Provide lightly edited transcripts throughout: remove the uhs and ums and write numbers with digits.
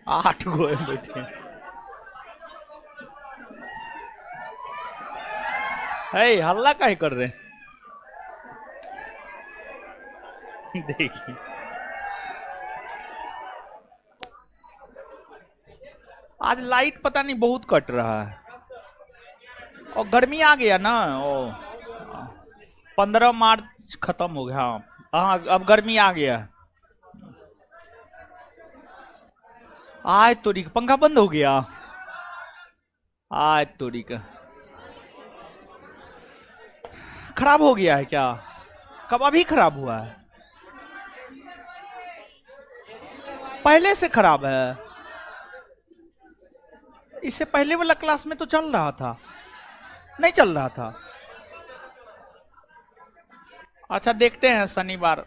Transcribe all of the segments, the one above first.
8 गो है बेटे। है हल्ला काहे कर रहे हैं? देखिए आज लाइट पता नहीं बहुत कट रहा है और गर्मी आ गया ना। ओ 15 मार्च खत्म हो गया। हाँ अब गर्मी आ गया। आज तोरी का पंखा बंद हो गया। आज तोरी का खराब हो गया है क्या? कब अभी खराब हुआ है? पहले से खराब है। इससे पहले वाला क्लास में तो चल रहा था। नहीं चल रहा था। अच्छा देखते हैं शनिवार।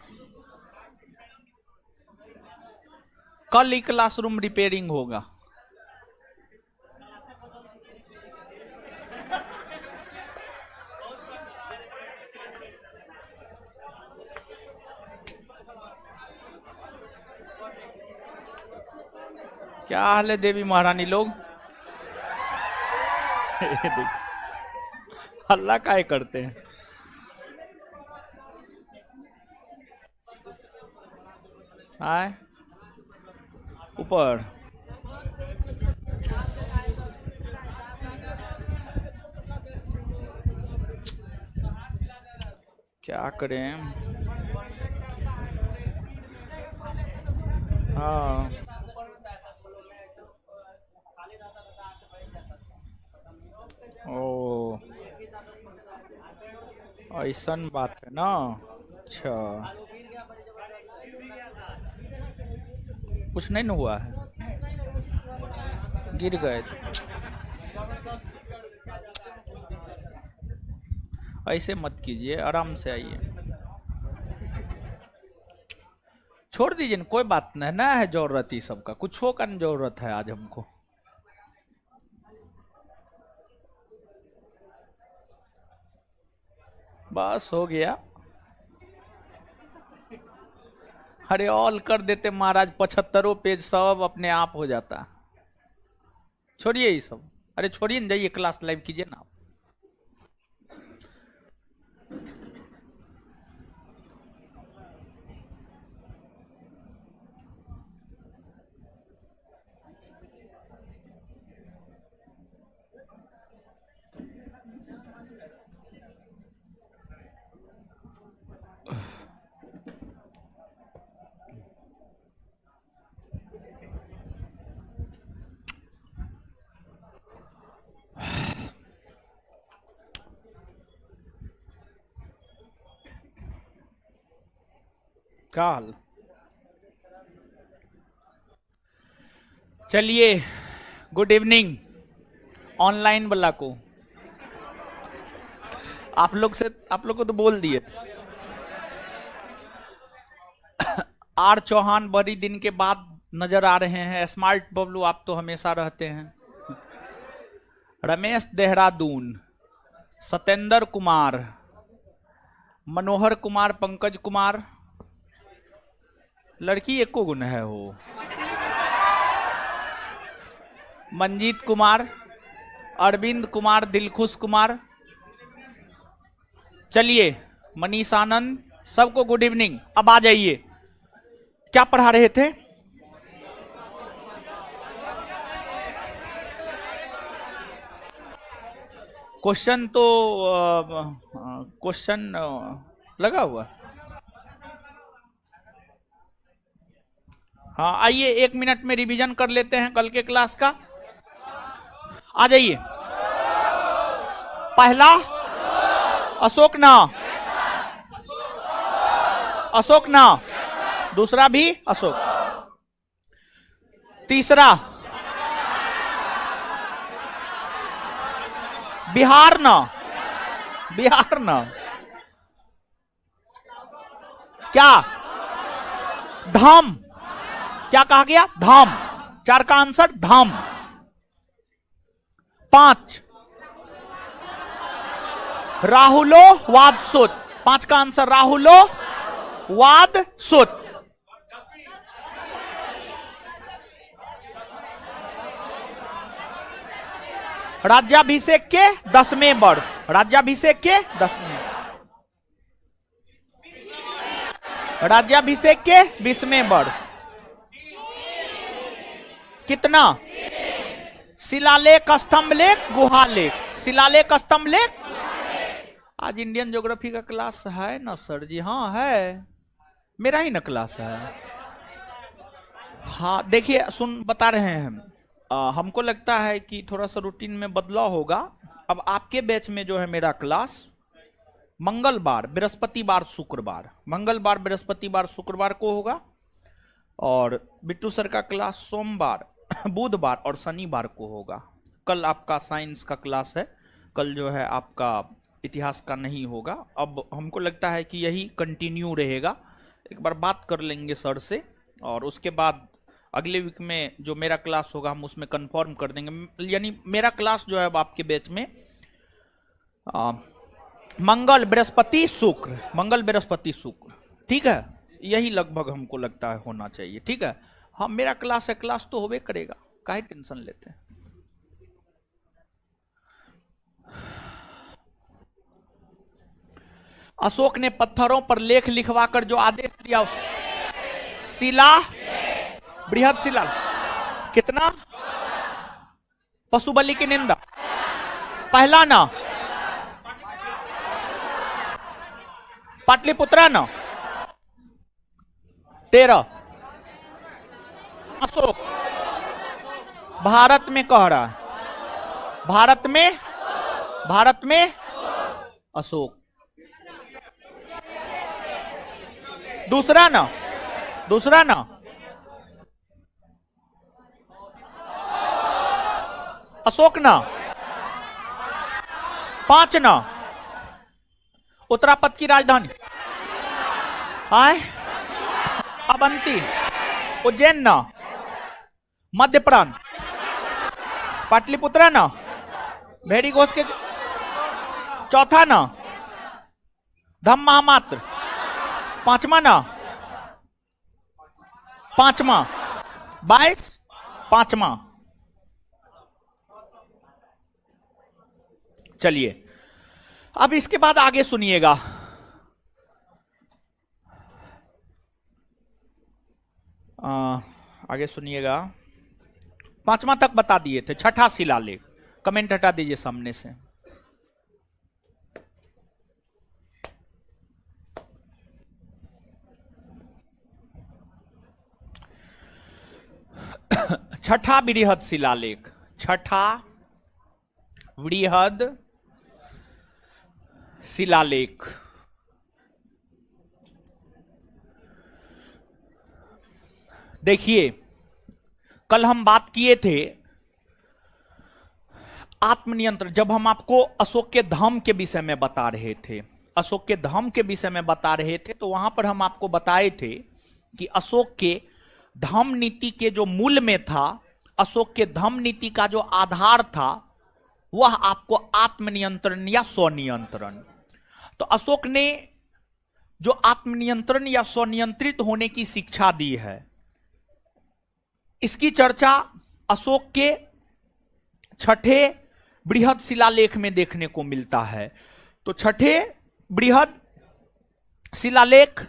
कल ही क्लासरूम रिपेयरिंग होगा। क्या हाल है देवी महारानी लोग? हल्ला काहे करते हैं? आए ऊपर क्या करें? हाँ ओ ऐसन बात है ना। अच्छा कुछ नहीं न हुआ है। गिर गए। ऐसे मत कीजिए आराम से आइए। छोड़ दीजिए न, कोई बात नहीं ना है जरूरत ही सबका। कुछ हो का जरूरत है आज हमको। बस हो गया। अरे ऑल कर देते महाराज 75 पेज सब अपने आप हो जाता। छोड़िए ये सब। अरे छोड़िए न, जाइए क्लास लाइव कीजिए ना। काल चलिए गुड इवनिंग ऑनलाइन वाला को। आप लोग को तो बोल दिए थे। आर चौहान बड़ी दिन के बाद नजर आ रहे हैं। स्मार्ट बबलू आप तो हमेशा रहते हैं। रमेश देहरादून, सतेंद्र कुमार, मनोहर कुमार, पंकज कुमार। लड़की एको गुण है हो। मंजीत कुमार, अरविंद कुमार, दिलखुश कुमार। चलिए मनीष आनंद, सबको गुड इवनिंग। अब आ जाइए। क्या पढ़ा रहे थे? क्वेश्चन तो क्वेश्चन लगा हुआ। हाँ आइए 1 मिनट में रिवीजन कर लेते हैं कल के क्लास का। आ जाइए। पहला अशोक ना, अशोक ना। दूसरा भी अशोक। तीसरा बिहार ना, बिहार ना। क्या? धाम। क्या कहा गया? धाम। 4 का आंसर धाम। 5 राहुलो वाद सुत। 5 का आंसर राहुलो वाद सुत। राज्याभिषेक के 10वें वर्ष, राज्याभिषेक के 10वें, राज्याभिषेक के 20वें वर्ष। कितना? शिलालेख, स्तंभ लेख, गुहा लेख। शिलालेख, स्तंभ लेख। आज इंडियन ज्योग्राफी का क्लास है ना सर जी? हाँ है, मेरा ही ना क्लास है। हाँ देखिए, बता रहे हैं हम, हमको लगता है कि थोड़ा सा रूटीन में बदलाव होगा। अब आपके बैच में जो है मेरा क्लास मंगलवार, बृहस्पतिवार, शुक्रवार, मंगलवार, बृहस्पतिवार, शुक्रवार को होगा, और बिट्टू सर का क्लास सोमवार, बुधवार और शनिवार को होगा। कल आपका साइंस का क्लास है, कल जो है आपका इतिहास का नहीं होगा। अब हमको लगता है कि यही कंटिन्यू रहेगा। एक बार बात कर लेंगे सर से, और उसके बाद अगले वीक में जो मेरा क्लास होगा हम उसमें कंफर्म कर देंगे। यानी मेरा क्लास जो है अब आपके बैच में मंगल, बृहस्पति, शुक्र, मंगल, बृहस्पति, शुक्र, ठीक है? यही लगभग हमको लगता है होना चाहिए, ठीक है? हाँ मेरा क्लास है, क्लास तो होवे करेगा, काहे टेंशन लेते हैं। अशोक ने पत्थरों पर लेख लिखवाकर जो आदेश दिया, शिला, बृहद शिला, कितना? पशु बलि की निंदा, पहला ना, पाटलिपुत्रा ना, 13। अशोक भारत में कह रहा है, भारत में अशोक। दूसरा ना, अशोक ना, 5 ना, उत्तरापद की राजधानी आए, अवंती, उज्जैन ना, मध्य प्रांत, पाटलिपुत्रा ना, भेड़ी घोष के, चौथा ना, धम्म महामात्र, 5वां ना, 5वां, 22, 5वां। चलिए अब इसके बाद आगे सुनिएगा। आगे सुनिएगा, 5वां तक बता दिए थे। छठा शिलालेख, कमेंट हटा दीजिए सामने से। छठा बृहद शिलालेख, छठा बृहद शिलालेख। देखिए कल हम बात किए थे आत्मनियंत्रण, जब हम आपको अशोक के धाम के विषय में बता रहे थे, अशोक के धाम के विषय में बता रहे थे, तो वहां पर हम आपको बताए थे कि अशोक के धम्म नीति के जो मूल में था, अशोक के धम्म नीति का जो आधार था, वह आपको आत्मनियंत्रण या स्वनियंत्रण। तो अशोक ने जो आत्मनियंत्रण या स्वनियंत्रित होने की शिक्षा दी है, इसकी चर्चा अशोक के छठे बृहद शिलालेख में देखने को मिलता है। तो छठे बृहद शिलालेख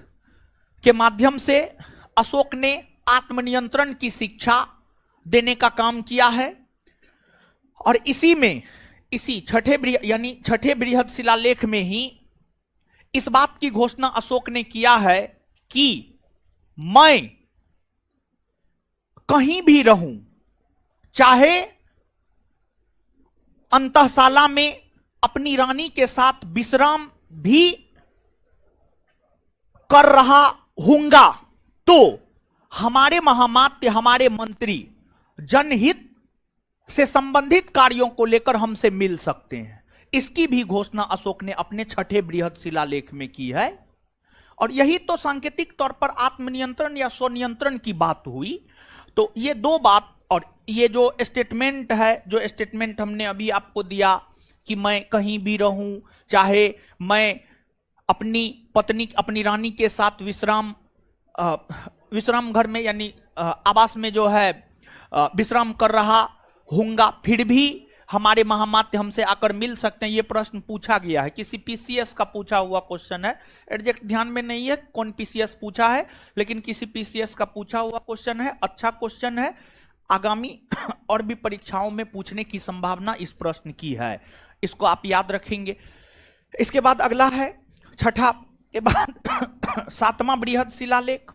के माध्यम से अशोक ने आत्मनियंत्रण की शिक्षा देने का काम किया है, और इसी छठे बृहद शिलालेख में ही इस बात की घोषणा अशोक ने किया है कि मैं कहीं भी रहूं, चाहे अंतःशाला में अपनी रानी के साथ विश्राम भी कर रहा हूंगा, तो हमारे महामात्य, हमारे मंत्री जनहित से संबंधित कार्यों को लेकर हमसे मिल सकते हैं। इसकी भी घोषणा अशोक ने अपने छठे बृहद शिलालेख में की है। और यही तो सांकेतिक तौर पर आत्मनियंत्रण या स्वनियंत्रण की बात हुई। तो ये दो बात, और ये जो स्टेटमेंट है, जो स्टेटमेंट हमने अभी आपको दिया कि मैं कहीं भी रहूं, चाहे मैं अपनी पत्नी, अपनी रानी के साथ विश्राम घर में यानी आवास में जो है विश्राम कर रहा हूंगा, फिर भी हमारे महामात्य हमसे आकर मिल सकते हैं, ये प्रश्न पूछा गया है, किसी पीसीएस का पूछा हुआ क्वेश्चन है। एग्जैक्ट ध्यान में नहीं है कौन पीसीएस पूछा है, लेकिन किसी पीसीएस का पूछा हुआ क्वेश्चन है, अच्छा क्वेश्चन है, आगामी और भी परीक्षाओं में पूछने की संभावना इस प्रश्न की है, इसको आप याद रखेंगे। इसके बाद अगला है छठा के बाद सातवां बृहद शिलालेख।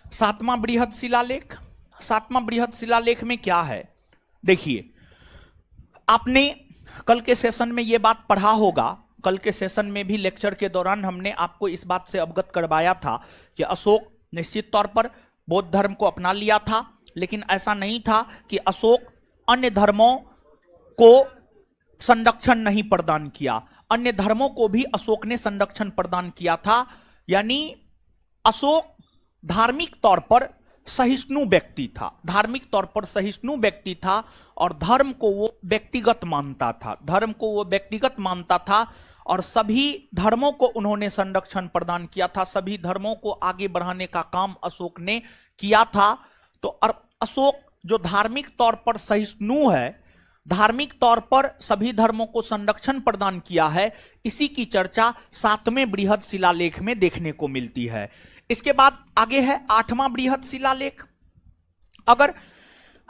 सातवां बृहद शिलालेख, सातवां बृहद शिलालेख में क्या है, देखिए आपने कल के सेशन में यह बात पढ़ा होगा, कल के सेशन में भी लेक्चर के दौरान हमने आपको इस बात से अवगत करवाया था कि अशोक निश्चित तौर पर बौद्ध धर्म को अपना लिया था, लेकिन ऐसा नहीं था कि अशोक अन्य धर्मों को संरक्षण नहीं प्रदान किया, अन्य धर्मों को भी अशोक ने संरक्षण प्रदान किया था। यानी अशोक धार्मिक तौर पर सहिष्णु व्यक्ति था, धार्मिक तौर पर सहिष्णु व्यक्ति था और धर्म को वो व्यक्तिगत मानता था, धर्म को वो व्यक्तिगत मानता था और सभी धर्मों को उन्होंने संरक्षण प्रदान किया था, सभी धर्मों को आगे बढ़ाने का काम अशोक ने किया था। तो अशोक जो धार्मिक तौर पर सहिष्णु है, धार्मिक तौर पर सभी धर्मों को संरक्षण प्रदान किया है, इसी की चर्चा सातवें बृहद शिलालेख में देखने को मिलती है। इसके बाद आगे है आठवां बृहद शिलालेख। अगर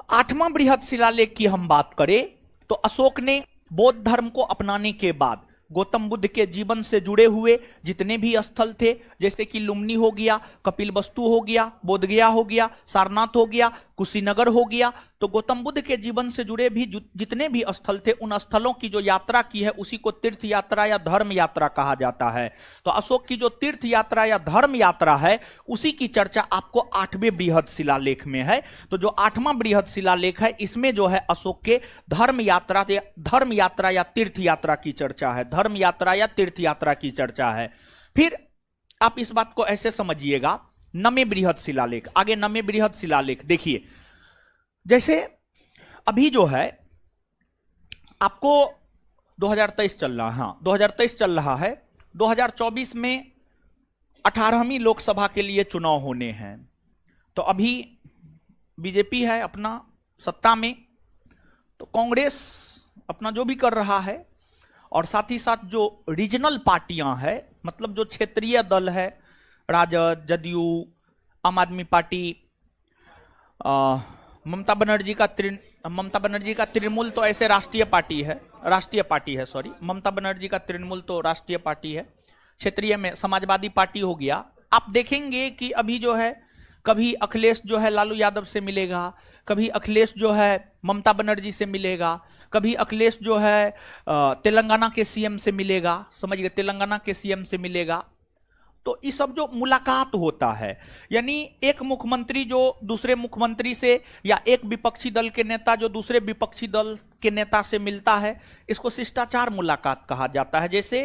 आठवां बृहद शिलालेख की हम बात करें तो अशोक ने बौद्ध धर्म को अपनाने के बाद गौतम बुद्ध के जीवन से जुड़े हुए जितने भी स्थल थे, जैसे कि लुम्बिनी हो गया, कपिलवस्तु हो गया, बोधगया हो गया, सारनाथ हो गया, कुशीनगर हो गया, तो गौतम बुद्ध के जीवन से जुड़े भी जितने भी स्थल थे, उन स्थलों की जो यात्रा की है उसी को तीर्थ यात्रा या धर्म यात्रा कहा जाता है। तो अशोक की जो तीर्थ यात्रा या धर्म यात्रा है उसी की चर्चा आपको आठवें बृहद शिलालेख में है। तो जो आठवां बृहद शिलालेख है इसमें जो है अशोक के धर्म यात्रा या तीर्थ यात्रा की चर्चा है, धर्म यात्रा या तीर्थ यात्रा की चर्चा है। फिर आप इस बात को ऐसे समझिएगा, नवें बृहद शिलालेख, आगे नवें बृहद शिलालेख देखिए, जैसे अभी जो है आपको 2023 चल रहा है, हाँ 2023 चल रहा है, 2024 में 18वीं लोकसभा के लिए चुनाव होने हैं। तो अभी बीजेपी है अपना सत्ता में, तो कांग्रेस अपना जो भी कर रहा है और साथ ही साथ जो रीजनल पार्टियां हैं, मतलब जो क्षेत्रीय दल है, राजद, जदयू, आम आदमी पार्टी, ममता बनर्जी का तृणमूल तो ऐसे राष्ट्रीय पार्टी है, सॉरी, ममता बनर्जी का तृणमूल तो राष्ट्रीय पार्टी है, क्षेत्रीय में समाजवादी पार्टी हो गया। आप देखेंगे कि अभी जो है कभी अखिलेश जो है लालू यादव से मिलेगा, कभी अखिलेश जो है ममता बनर्जी से मिलेगा, कभी अखिलेश जो है तेलंगाना के सीएम से मिलेगा, समझ गए, तेलंगाना के सीएम से मिलेगा। तो ये सब जो मुलाकात होता है, यानी एक मुख्यमंत्री जो दूसरे मुख्यमंत्री से या एक विपक्षी दल के नेता जो दूसरे विपक्षी दल के नेता से मिलता है, इसको शिष्टाचार मुलाकात कहा जाता है। जैसे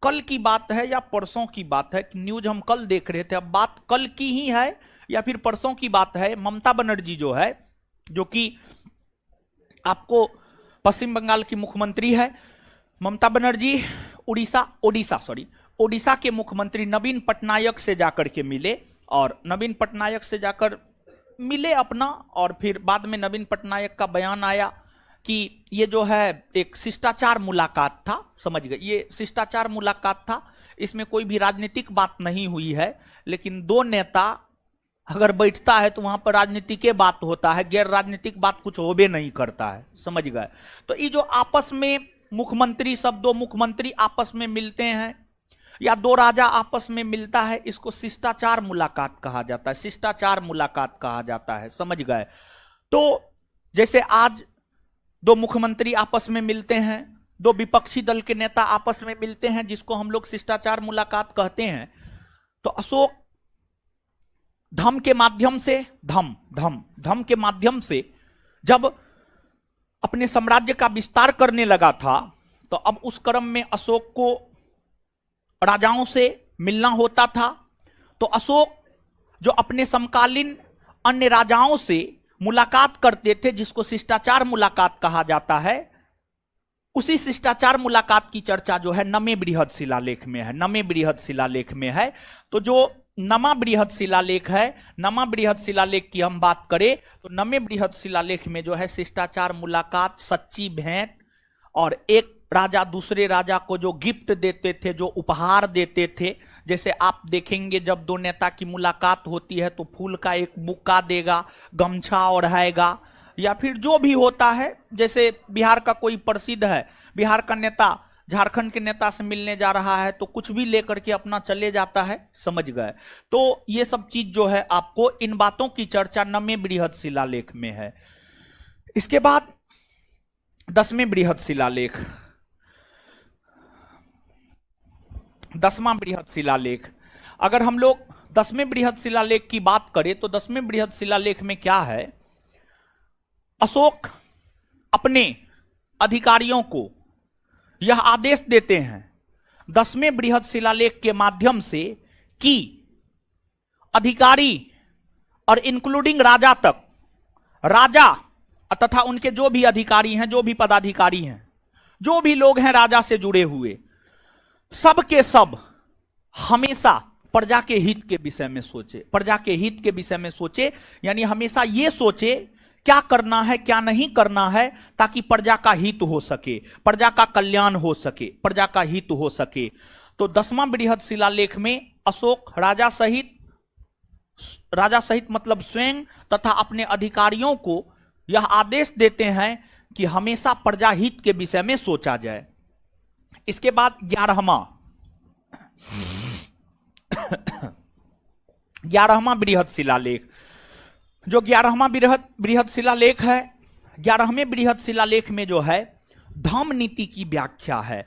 कल की बात है या परसों की बात है, न्यूज हम कल देख रहे थे, अब बात कल की ही है या फिर परसों की बात है, ममता बनर्जी जो है, जो कि आपको पश्चिम बंगाल की मुख्यमंत्री है, ममता बनर्जी ओडिशा के मुख्यमंत्री नवीन पटनायक से जाकर के मिले और नवीन पटनायक से जाकर मिले अपना, और फिर बाद में नवीन पटनायक का बयान आया कि ये जो है एक शिष्टाचार मुलाकात था, समझ गए, ये शिष्टाचार मुलाकात था, इसमें कोई भी राजनीतिक बात नहीं हुई है। लेकिन दो नेता अगर बैठता है तो वहां पर राजनीति के बात होता है, गैर राजनीतिक बात कुछ होबे नहीं करता है, समझ गए। तो ये जो आपस में मुख्यमंत्री, सब दो मुख्यमंत्री आपस में मिलते हैं या दो राजा आपस में मिलता है, इसको शिष्टाचार मुलाकात कहा जाता है, शिष्टाचार मुलाकात कहा जाता है, समझ गए। तो जैसे आज दो मुख्यमंत्री आपस में मिलते हैं, दो विपक्षी दल के नेता आपस में मिलते हैं, जिसको हम लोग शिष्टाचार मुलाकात कहते हैं। तो अशोक धम के माध्यम से धम के माध्यम से जब अपने साम्राज्य का विस्तार करने लगा था, तो अब उस क्रम में अशोक को राजाओं से मिलना होता था। तो अशोक जो अपने समकालीन अन्य राजाओं से मुलाकात करते थे, जिसको शिष्टाचार मुलाकात कहा जाता है, उसी शिष्टाचार मुलाकात की चर्चा जो है नवें बृहद शिलालेख में है, नवें बृहद शिलालेख में है। तो जो नमा बृहद शिलालेख है। नमा बृहद शिलालेख की हम बात करें तो नमे बृहद शिलालेख में जो है शिष्टाचार, मुलाकात, सच्ची भेंट और एक राजा दूसरे राजा को जो गिफ्ट देते थे, जो उपहार देते थे, जैसे आप देखेंगे जब दो नेता की मुलाकात होती है तो फूल का एक बुक्का देगा, गमछा ओढ़ाएगा, या फिर जो भी होता है। जैसे बिहार का कोई प्रसिद्ध है, बिहार का नेता झारखंड के नेता से मिलने जा रहा है तो कुछ भी लेकर के अपना चले जाता है, समझ गए। तो ये सब चीज जो है आपको इन बातों की चर्चा नवें बृहद शिलालेख में है। इसके बाद 10वें बृहद शिलालेख, 10वां बृहद शिलालेख। अगर हम लोग 10वें बृहद शिलालेख की बात करें तो 10वें बृहद शिलालेख में क्या है, अशोक अपने अधिकारियों को यह आदेश देते हैं 10वें बृहद शिलालेख के माध्यम से कि अधिकारी और इंक्लूडिंग राजा तक, राजा तथा उनके जो भी अधिकारी हैं, जो भी पदाधिकारी हैं, जो भी लोग हैं राजा से जुड़े हुए, सब के सब हमेशा प्रजा के हित के विषय में सोचे, प्रजा के हित के विषय में सोचे, यानी हमेशा ये सोचे क्या करना है क्या नहीं करना है, ताकि प्रजा का हित हो सके, प्रजा का कल्याण हो सके, प्रजा का हित हो सके। तो 10वां बृहद शिलालेख में अशोक राजा सहित मतलब स्वयं तथा अपने अधिकारियों को यह आदेश देते हैं कि हमेशा प्रजा हित के विषय में सोचा जाए। इसके बाद 11वां बृहद शिलालेख, जो 11वां बृहद शिलालेख है, 11वें बृहद शिलालेख में जो है धम्म नीति की व्याख्या है,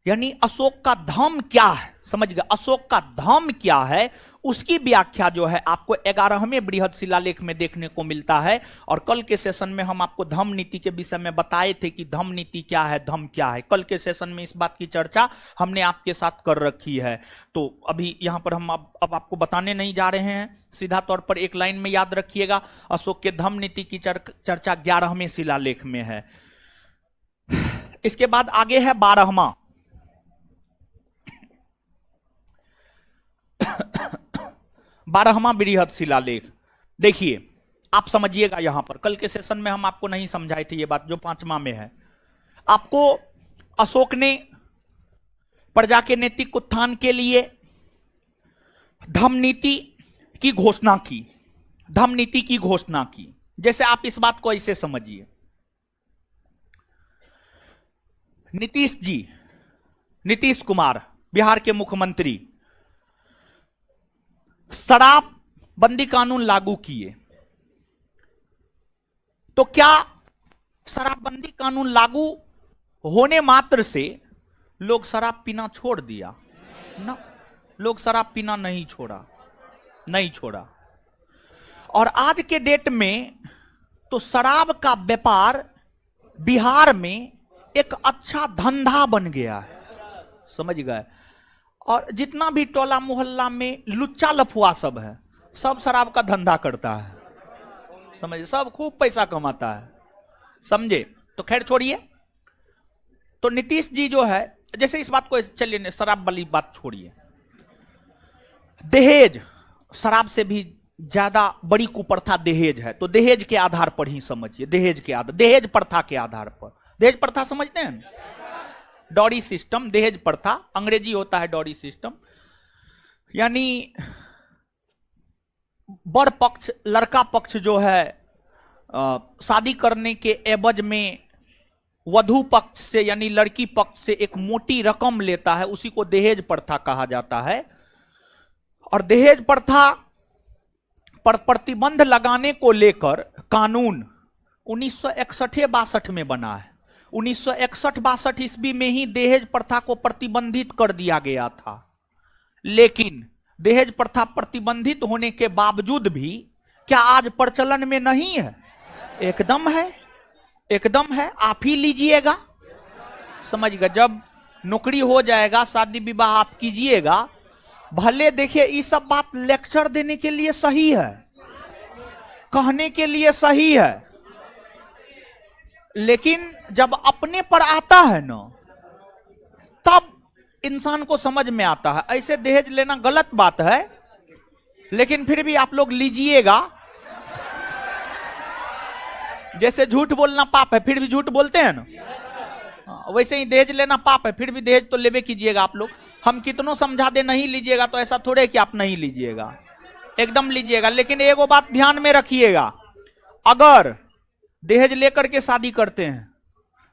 यानी अशोक का धम्म क्या है, समझ गए, अशोक का धम्म क्या है उसकी व्याख्या जो है आपको 11वें बृहद शिलालेख में देखने को मिलता है। और कल के सेशन में हम आपको धम्म नीति के विषय में बताए थे कि धम्म नीति क्या है, धम्म क्या है। कल के सेशन में इस बात की चर्चा हमने आपके साथ कर रखी है, तो अभी यहां पर हम अब आपको बताने नहीं जा रहे हैं, सीधा तौर पर एक लाइन में याद रखिएगा, अशोक के धम्म नीति की चर्चा 11वें शिलालेख में है। इसके बाद आगे है 12वां बृहद शिलालेख। देखिए आप समझिएगा, यहां पर कल के सेशन में हम आपको नहीं समझाए थे ये बात जो 5वां में है। आपको अशोक ने प्रजा के नैतिक उत्थान के लिए धम्म नीति की घोषणा की, धम्म नीति की घोषणा की। जैसे आप इस बात को ऐसे समझिए, नीतीश कुमार बिहार के मुख्यमंत्री शराबबंदी कानून लागू किए, तो क्या शराबबंदी कानून लागू होने मात्र से लोग शराब पीना छोड़ दिया? ना, लोग शराब पीना नहीं छोड़ा। और आज के डेट में तो शराब का व्यापार बिहार में एक अच्छा धंधा बन गया है, समझ गए। और जितना भी टोला मोहल्ला में लुच्चा लफुआ सब है, सब शराब का धंधा करता है, समझे, सब खूब पैसा कमाता है, समझे। तो खैर छोड़िए, तो नीतीश जी जो है, जैसे इस बात को चलिए शराब वाली बात छोड़िए, दहेज शराब से भी ज्यादा बड़ी कुप्रथा दहेज है, तो दहेज के आधार पर ही समझिए, दहेज प्रथा के आधार पर। दहेज प्रथा समझते हैं, डॉरी सिस्टम, दहेज प्रथा अंग्रेजी होता है डॉरी सिस्टम, यानी बड़ पक्ष, लड़का पक्ष जो है शादी करने के एवज में वधू पक्ष से यानी लड़की पक्ष से एक मोटी रकम लेता है, उसी को दहेज प्रथा कहा जाता है। और दहेज प्रथा पर प्रतिबंध लगाने को लेकर कानून 1961-62 में बना है। 1961-62 ईस्वी में ही दहेज प्रथा को प्रतिबंधित कर दिया गया था, लेकिन दहेज प्रथा प्रतिबंधित होने के बावजूद भी क्या आज प्रचलन में नहीं है? एकदम है, एकदम है। आप ही लीजिएगा, समझिएगा, जब नौकरी हो जाएगा, शादी विवाह आप कीजिएगा, भले देखिए ये सब बात लेक्चर देने के लिए सही है, कहने के लिए सही है, लेकिन जब अपने पर आता है ना, तब इंसान को समझ में आता है। ऐसे दहेज लेना गलत बात है, लेकिन फिर भी आप लोग लीजिएगा। जैसे झूठ बोलना पाप है फिर भी झूठ बोलते हैं ना, वैसे ही दहेज लेना पाप है फिर भी दहेज तो लेवे कीजिएगा आप लोग। हम कितनों समझा दे नहीं लीजिएगा तो ऐसा थोड़े कि आप नहीं लीजिएगा, एकदम लीजिएगा। लेकिन एगो बात ध्यान में रखिएगा, अगर दहेज लेकर के शादी करते हैं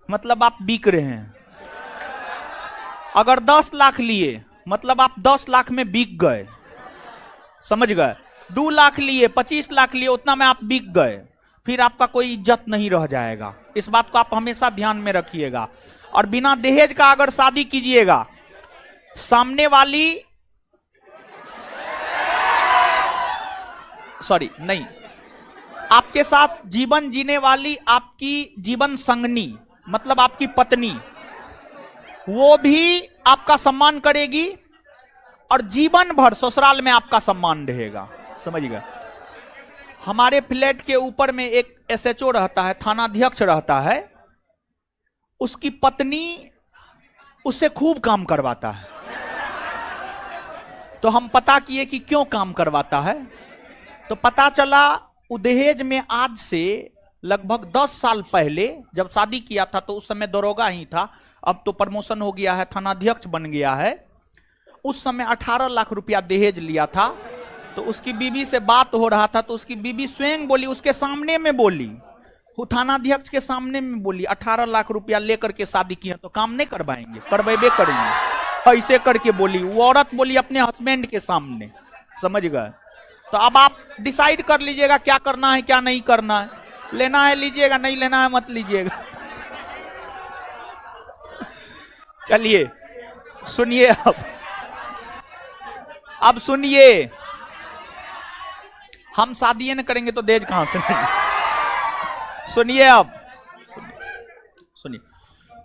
मतलब आप बिक रहे हैं। अगर 10 लाख लिए मतलब आप 10 लाख में बिक गए, समझ गए। 2 लाख लिए, 25 लाख लिए, उतना में आप बिक गए, फिर आपका कोई इज्जत नहीं रह जाएगा। इस बात को आप हमेशा ध्यान में रखिएगा। और बिना दहेज का अगर शादी कीजिएगा, सामने वाली नहीं, आपके साथ जीवन जीने वाली आपकी जीवन संगनी मतलब आपकी पत्नी, वो भी आपका सम्मान करेगी और जीवन भर ससुराल में आपका सम्मान रहेगा, समझ गए। हमारे फ्लैट के ऊपर में एक एसएचओ रहता है, थानाध्यक्ष रहता है, उसकी पत्नी उससे खूब काम करवाता है। तो हम पता किए कि क्यों काम करवाता है, तो पता चला वो दहेज में आज से लगभग 10 साल पहले जब शादी किया था तो उस समय दरोगा ही था, अब तो प्रमोशन हो गया है, थानाध्यक्ष बन गया है। उस समय 18 लाख रुपया दहेज लिया था। तो उसकी बीबी से बात हो रहा था तो उसकी बीबी स्वयं बोली, उसके सामने में बोली, वो थानाध्यक्ष के सामने में बोली, 18 लाख रुपया लेकर के शादी किया तो काम नहीं करवाएंगे, करवाएबे करेंगे, ऐसे करके बोली वो औरत, बोली अपने हस्बैंड के सामने, समझ गए। तो अब आप डिसाइड कर लीजिएगा क्या करना है क्या नहीं करना है। लेना है लीजिएगा, नहीं लेना है मत लीजिएगा। चलिए सुनिए, अब सुनिए, हम शादी न करेंगे तो दहेज कहां से सुनिए, अब सुनिए।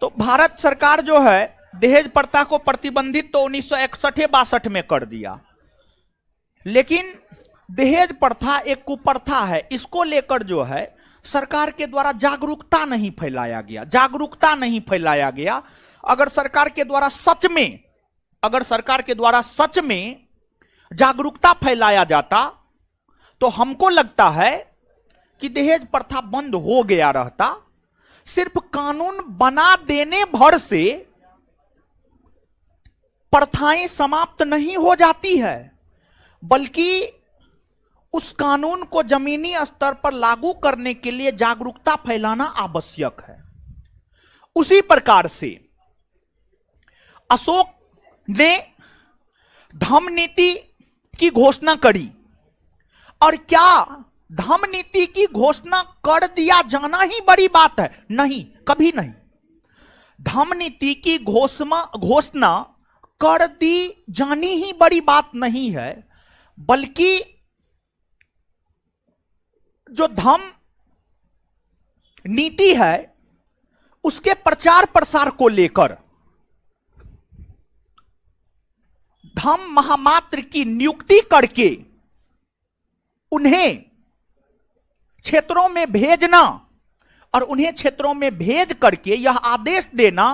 तो भारत सरकार जो है दहेज प्रथा को प्रतिबंधित तो 1961-62 में कर दिया, लेकिन दहेज प्रथा एक कुप्रथा है। इसको लेकर जो है सरकार के द्वारा जागरूकता नहीं फैलाया गया, जागरूकता नहीं फैलाया गया। अगर सरकार के द्वारा सच में जागरूकता फैलाया जाता तो हमको लगता है कि दहेज प्रथा बंद हो गया रहता। सिर्फ कानून बना देने भर से प्रथाएं समाप्त नहीं हो जाती है, बल्कि उस कानून को जमीनी स्तर पर लागू करने के लिए जागरूकता फैलाना आवश्यक है। उसी प्रकार से अशोक ने धम्म नीति की घोषणा करी, और क्या धम्म नीति की घोषणा कर दिया जाना ही बड़ी बात है? नहीं, कभी नहीं। धम्म नीति की घोषणा कर दी जानी ही बड़ी बात नहीं है, बल्कि जो धम्म नीति है उसके प्रचार प्रसार को लेकर धम्म महामात्र की नियुक्ति करके उन्हें क्षेत्रों में भेजना और उन्हें क्षेत्रों में भेज करके यह आदेश देना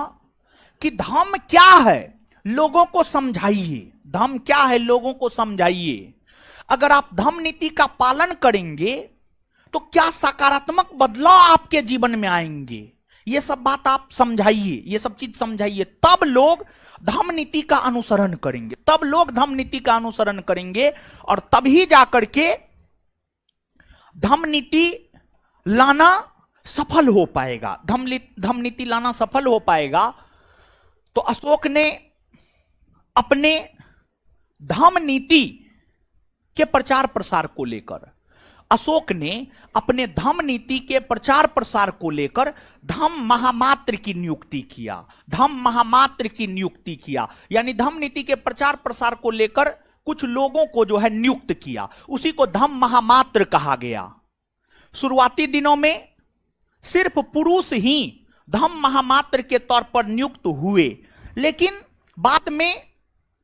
कि धम्म क्या है लोगों को समझाइए, धम्म क्या है लोगों को समझाइए। अगर आप धम्म नीति का पालन करेंगे तो क्या सकारात्मक बदलाव आपके जीवन में आएंगे, ये सब बात आप समझाइए, ये सब चीज समझाइए, तब लोग धम्म नीति का अनुसरण करेंगे, तब लोग धम्म नीति का अनुसरण करेंगे और तभी जाकर के धम्म नीति लाना सफल हो पाएगा, धम्म नीति लाना सफल हो पाएगा। तो अशोक ने अपने धम्म नीति के प्रचार प्रसार को लेकर धम्म नीति के प्रचार प्रसार को लेकर धम्म महामात्र की नियुक्ति किया, धम्म महामात्र की नियुक्ति किया, यानी धम्म नीति के प्रचार प्रसार को लेकर कुछ लोगों को जो है नियुक्त किया, उसी को धम्म महामात्र कहा गया। शुरुआती दिनों में सिर्फ पुरुष ही धम्म महामात्र के तौर पर नियुक्त हुए, लेकिन बाद में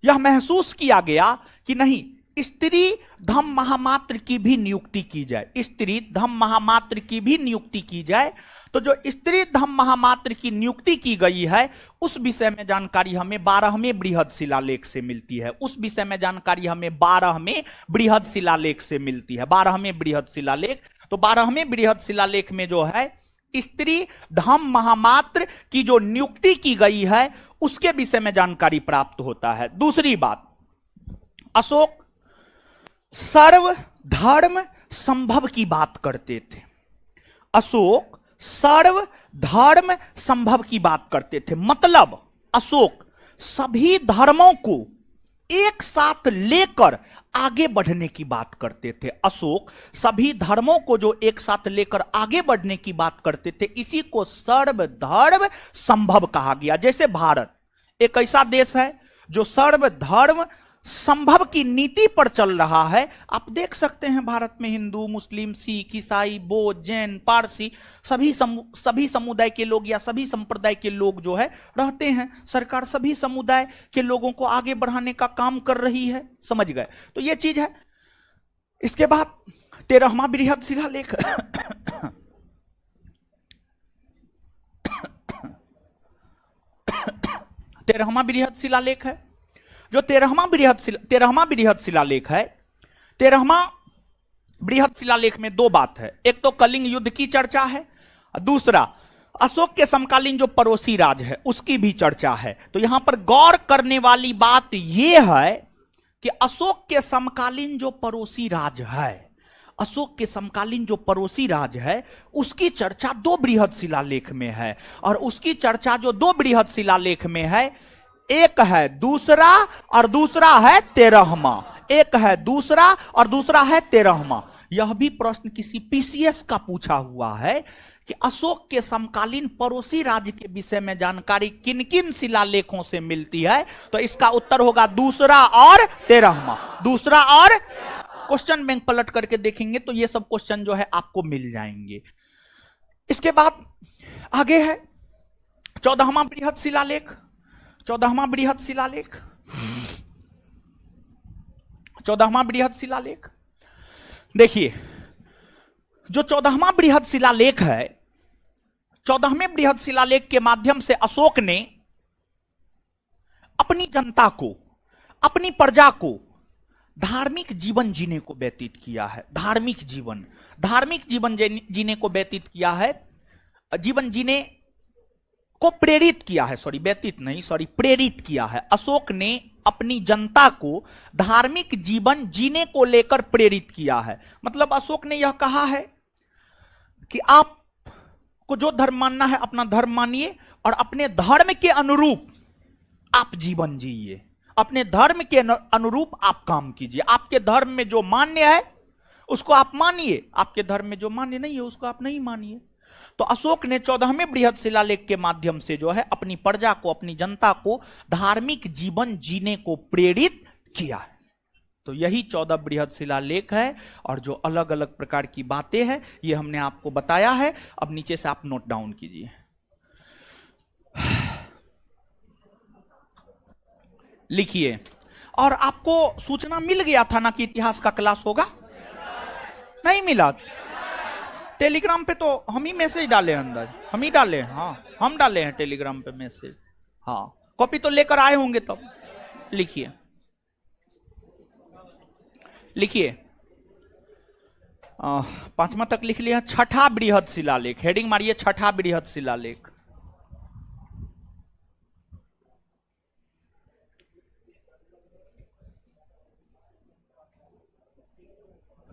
यह महसूस किया गया कि नहीं, स्त्री धम्म महामात्र की भी नियुक्ति की जाए, स्त्री धम्म महामात्र की भी नियुक्ति की जाए। तो जो स्त्री धम महामात्र की नियुक्ति की गई है उस विषय में जानकारी हमें 12वें बृहद शिलालेख से मिलती है। उस विषय में जानकारी हमें 12वें बृहद शिलालेख से मिलती है। 12वें बृहद शिलालेख, तो 12वें बृहद शिलालेख में जो है स्त्री धम महामात्र की जो नियुक्ति की गई है उसके विषय में जानकारी प्राप्त होता है। दूसरी बात, अशोक सर्व धर्म संभव की बात करते थे। अशोक सर्व धर्म संभव की बात करते थे, मतलब अशोक सभी धर्मों को एक साथ लेकर आगे बढ़ने की बात करते थे। अशोक सभी धर्मों को जो एक साथ लेकर आगे बढ़ने की बात करते थे, इसी को सर्वधर्म संभव कहा गया। जैसे भारत एक ऐसा देश है जो सर्वधर्म संभव की नीति पर चल रहा है। आप देख सकते हैं भारत में हिंदू, मुस्लिम, सिख, ईसाई, बौद्ध, जैन, पारसी सभी समुदाय के लोग या सभी संप्रदाय के लोग जो है रहते हैं। सरकार सभी समुदाय के लोगों को आगे बढ़ाने का काम कर रही है, समझ गए? तो ये चीज है। इसके बाद 13वां बृहद शिलालेख 13वां बृहद शिलालेख है। जो 13वां बृहद शिलालेख है, 13वां बृहद शिलालेख में दो बात है। एक तो कलिंग युद्ध की चर्चा है, दूसरा अशोक के समकालीन जो पड़ोसी राज है उसकी भी चर्चा है। तो यहां पर गौर करने वाली बात यह है कि अशोक के समकालीन जो पड़ोसी राज है, अशोक के समकालीन जो पड़ोसी राज है उसकी चर्चा दो बृहद शिलालेख में है। और उसकी चर्चा जो दो बृहद शिलालेख में है, एक है दूसरा और दूसरा है 13वां। एक है दूसरा और दूसरा है 13वां। यह भी प्रश्न किसी पीसीएस का पूछा हुआ है कि अशोक के समकालीन पड़ोसी राज्य के विषय में जानकारी किन किन शिलालेखों से मिलती है। तो इसका उत्तर होगा दूसरा और 13वां। दूसरा और, क्वेश्चन बैंक पलट करके देखेंगे तो ये सब क्वेश्चन जो है आपको मिल जाएंगे। इसके बाद आगे है 14वां बृहद शिलालेख। 14वां बृहद शिलालेख, 14वां बृहद शिलालेख देखिए, जो 14वां बृहद शिलालेख है, 14वें बृहद शिलालेख के माध्यम से अशोक ने अपनी जनता को, अपनी प्रजा को धार्मिक जीवन जीने को व्यतीत किया है। धार्मिक जीवन जीने को व्यतीत किया है, जीवन जीने को प्रेरित किया है। प्रेरित किया है। अशोक ने अपनी जनता को धार्मिक जीवन जीने को लेकर प्रेरित किया है। मतलब अशोक ने यह कहा है कि आपको जो धर्म मानना है अपना धर्म मानिए और अपने धर्म के अनुरूप आप जीवन जिए, अपने धर्म के अनुरूप आप काम कीजिए। आपके धर्म में जो मान्य है उसको आप मानिए, आपके धर्म में जो मान्य नहीं है उसको आप नहीं मानिए। तो अशोक ने 14वें बृहद शिलालेख के माध्यम से जो है अपनी प्रजा को, अपनी जनता को धार्मिक जीवन जीने को प्रेरित किया है। तो यही 14 बृहद शिलालेख है। और जो अलग अलग प्रकार की बातें हैं ये हमने आपको बताया है। अब नीचे से आप नोट डाउन कीजिए। लिखिए। और आपको सूचना मिल गया था ना कि इतिहास का क्लास होगा? नहीं मिला? टेलीग्राम पे तो हम ही मैसेज डाले अंदर, हम ही डाले। हाँ, हम डाले हैं टेलीग्राम पे मैसेज। हाँ, कॉपी तो लेकर आए होंगे तब। लिखिए, लिखिए। 5वां तक लिख लिया। छठा बृहद शिलालेख, हेडिंग मारिए छठा बृहद शिलालेख।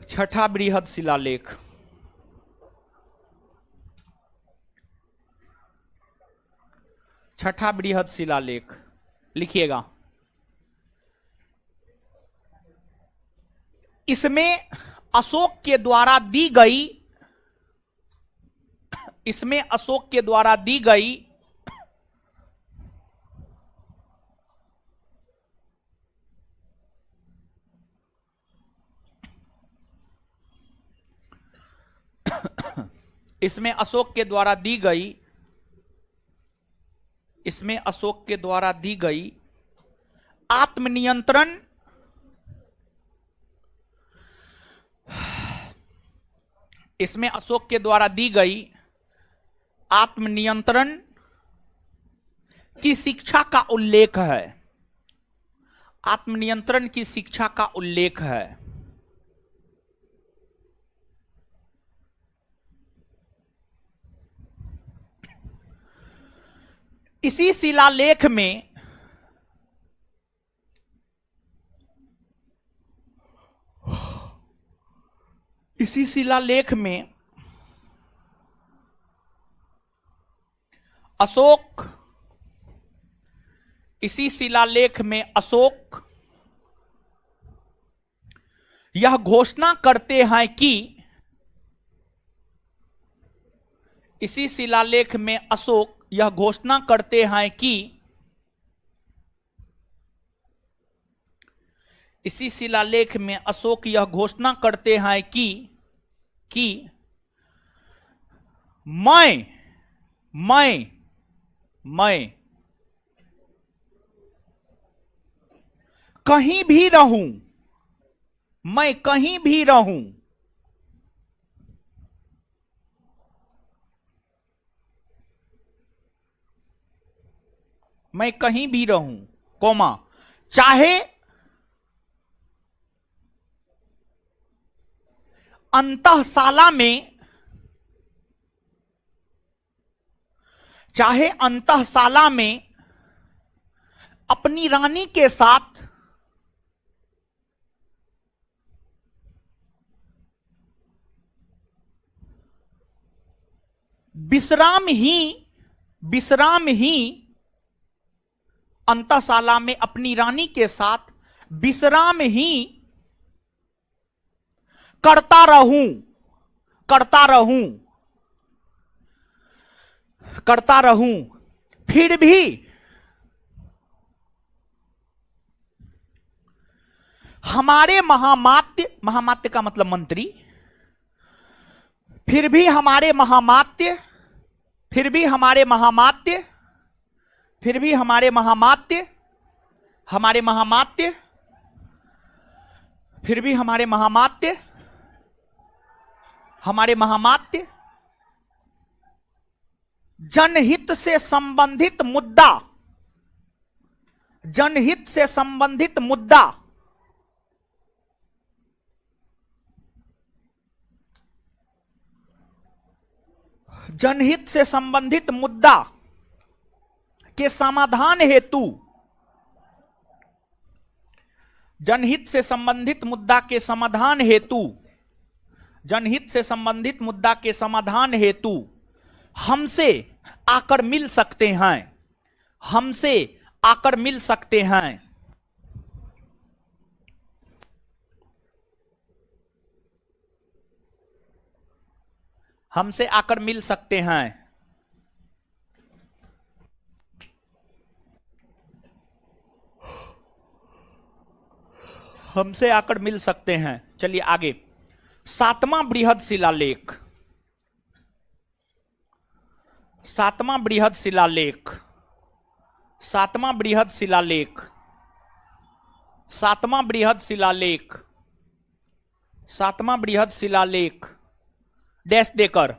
छठा बृहद शिलालेख, छठा बृहद शिलालेख लिखिएगा। इसमें अशोक के द्वारा दी गई, इसमें अशोक के द्वारा दी गई इसमें अशोक के द्वारा दी गई, इसमें अशोक के द्वारा दी गई आत्मनियंत्रण, इसमें अशोक के द्वारा दी गई आत्मनियंत्रण की शिक्षा का उल्लेख है। आत्मनियंत्रण की शिक्षा का उल्लेख है। इसी शिलालेख में अशोक यह घोषणा करते हैं कि इसी शिलालेख में अशोक यह घोषणा करते हैं कि इसी शिलालेख में अशोक यह घोषणा करते हैं कि मैं कहीं भी रहूं, मैं कहीं भी रहूं, मैं कहीं भी रहूं, कोमा, चाहे अंतःशाला में अपनी रानी के साथ विश्राम ही अंतःशाला में अपनी रानी के साथ विश्राम ही करता रहूं, फिर भी हमारे महामात्य का मतलब मंत्री, फिर भी हमारे महामात्य जनहित से संबंधित मुद्दा के समाधान हेतु हमसे आकर मिल सकते हैं, हमसे आकर मिल सकते हैं। हमसे आकर मिल सकते हैं। हमसे आकर मिल सकते हैं। चलिए आगे, सातवां बृहद शिलालेख, सातवां बृहद शिलालेख, सातवां बृहद शिलालेख, सातवां बृहद शिलालेख, सातवां बृहद शिलालेख डैश देकर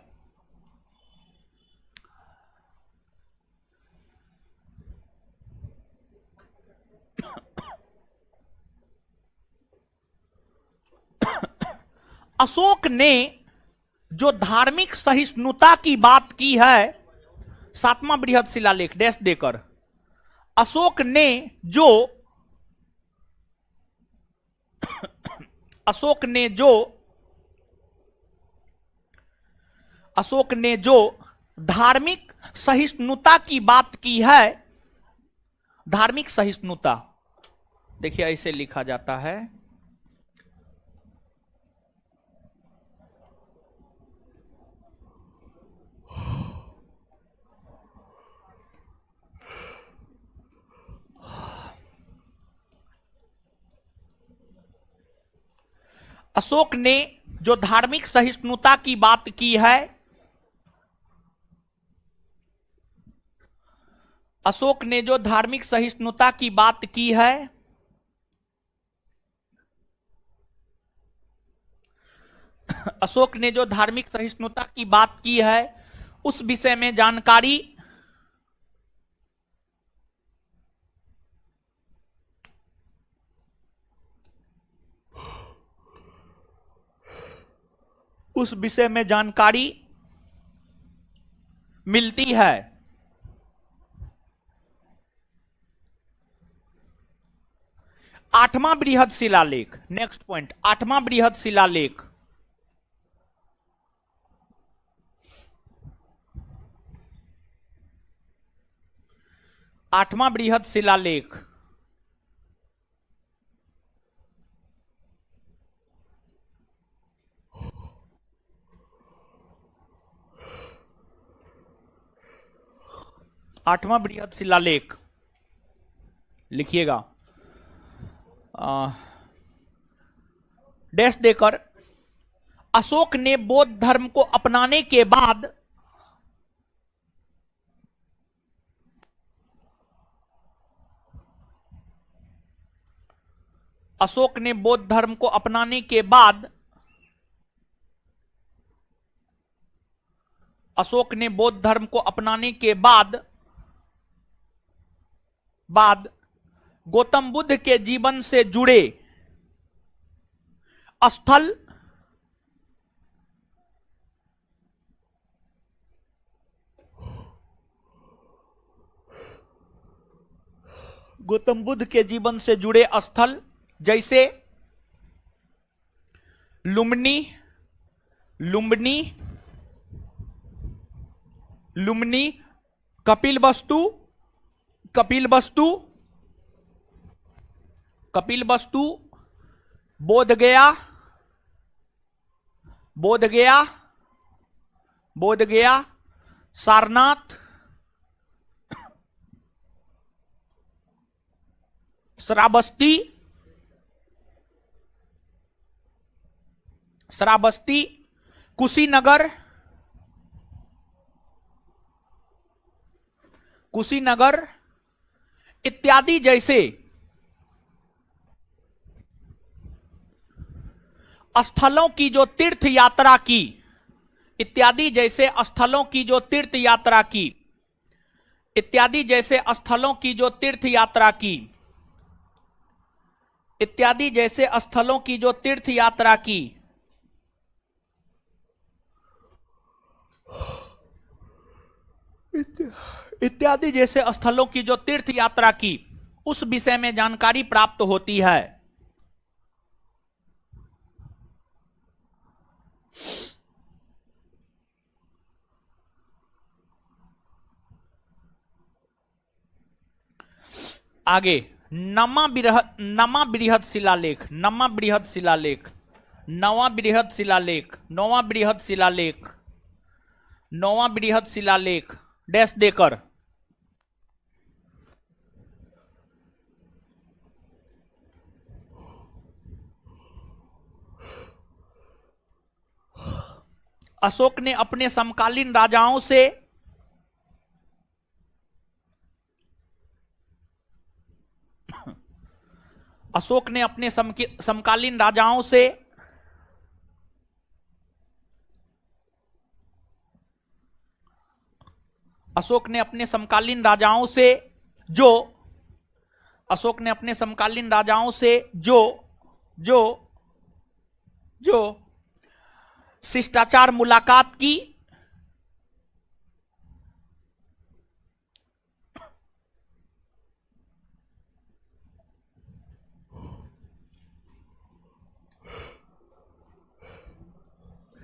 अशोक ने जो धार्मिक सहिष्णुता की बात की है, सातवां बृहद शिलालेख डैश देकर अशोक ने जो धार्मिक सहिष्णुता की बात की है, धार्मिक सहिष्णुता, देखिए ऐसे लिखा जाता है, अशोक ने जो धार्मिक सहिष्णुता की बात की है, अशोक ने जो धार्मिक सहिष्णुता की बात की है, अशोक ने जो धार्मिक सहिष्णुता की बात की है उस विषय में जानकारी उस विषय में जानकारी मिलती है। आठवां बृहद शिलालेख, नेक्स्ट पॉइंट, आठवां बृहद शिलालेख। आठवां बृहद शिलालेख आठवां बृहद शिलालेख लिखिएगा डैश देकर, अशोक ने बौद्ध धर्म को अपनाने के बाद अशोक ने बौद्ध धर्म को अपनाने के बाद अशोक ने बौद्ध धर्म को अपनाने के बाद गौतम बुद्ध के जीवन से जुड़े स्थल गौतम बुद्ध के जीवन से जुड़े स्थल जैसे लुम्बिनी लुम्बिनी लुम्बिनी, कपिलवस्तु कपिलवस्तु कपिलवस्तु, बोधगया बोधगया बोधगया, सारनाथ, श्रावस्ती श्रावस्ती, कुशीनगर कुशीनगर इत्यादि जैसे स्थलों की जो तीर्थ यात्रा की इत्यादि जैसे स्थलों की जो तीर्थ यात्रा की इत्यादि जैसे स्थलों की जो तीर्थ यात्रा की इत्यादि जैसे स्थलों की जो तीर्थ यात्रा की इत्यादि जैसे स्थलों की जो तीर्थ यात्रा की उस विषय में जानकारी प्राप्त होती है। आगे नवा बृहद शिलालेख नवा बृहद शिलालेख नवा बृहद शिलालेख नवा बृहद शिलालेख नवा बृहद शिलालेख डैश देकर अशोक ने अपने समकालीन राजाओं से अशोक ने अपने समकालीन राजाओं से अशोक ने अपने समकालीन राजाओं से जो अशोक ने अपने समकालीन राजाओं से जो जो जो शिष्टाचार मुलाकात की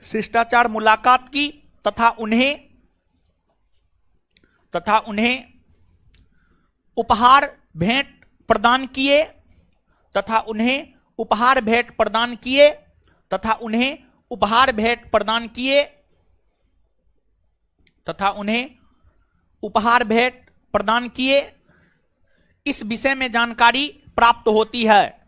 शिष्टाचार मुलाकात की तथा उन्हें उपहार भेंट प्रदान किए तथा उन्हें उपहार भेंट प्रदान किए तथा उन्हें उपहार भेंट प्रदान किए तथा उन्हें उपहार भेंट प्रदान किए इस विषय में जानकारी प्राप्त होती है।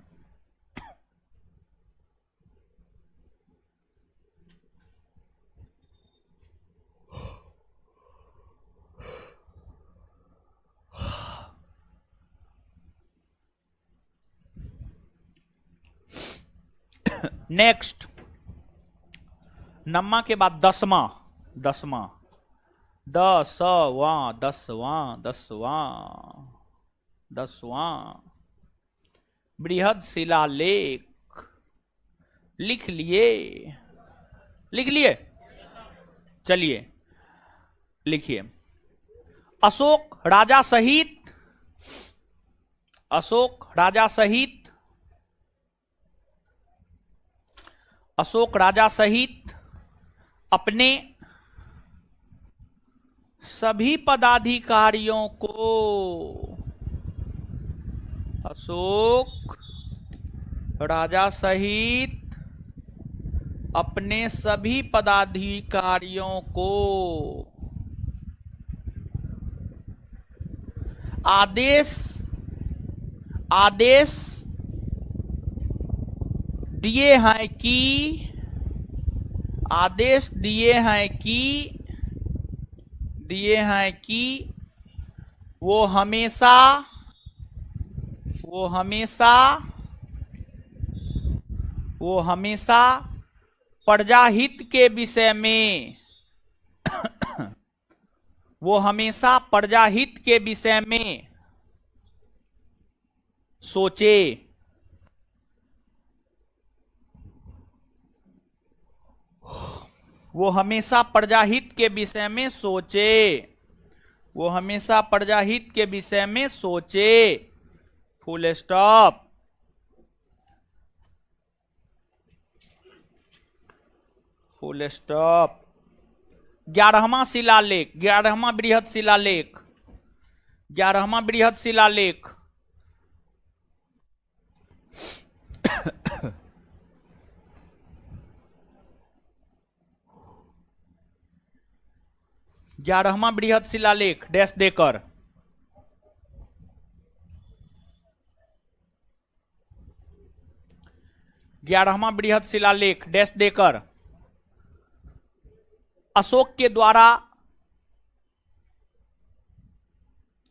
नेक्स्ट नम्मा के बाद दसवां दसवां दसवां दसवां दसवां बृहद शिलालेख लिख लिए? लिख लिए? चलिए लिखिए। अशोक राजा सहित, अशोक राजा सहित, अशोक राजा सहित अपने सभी पदाधिकारियों को, अशोक राजा सहित अपने सभी पदाधिकारियों को आदेश आदेश दिए हैं कि, आदेश दिए हैं कि, दिए हैं कि वो हमेशा, वो हमेशा, वो हमेशा प्रजाहित के विषय में, वो हमेशा प्रजाहित के विषय में सोचे। वो हमेशा प्रजाहित के विषय में सोचे, वो हमेशा प्रजाहित के विषय में सोचे। Full stop. Full stop. 11वां शिलालेख, 11वां बृहद शिलालेख, 11वां बृहद शिलालेख। ग्यारहवां बृहद शिलालेख डैश देकर, ग्यारहवां बृहद शिलालेख डैश देकर अशोक के द्वारा,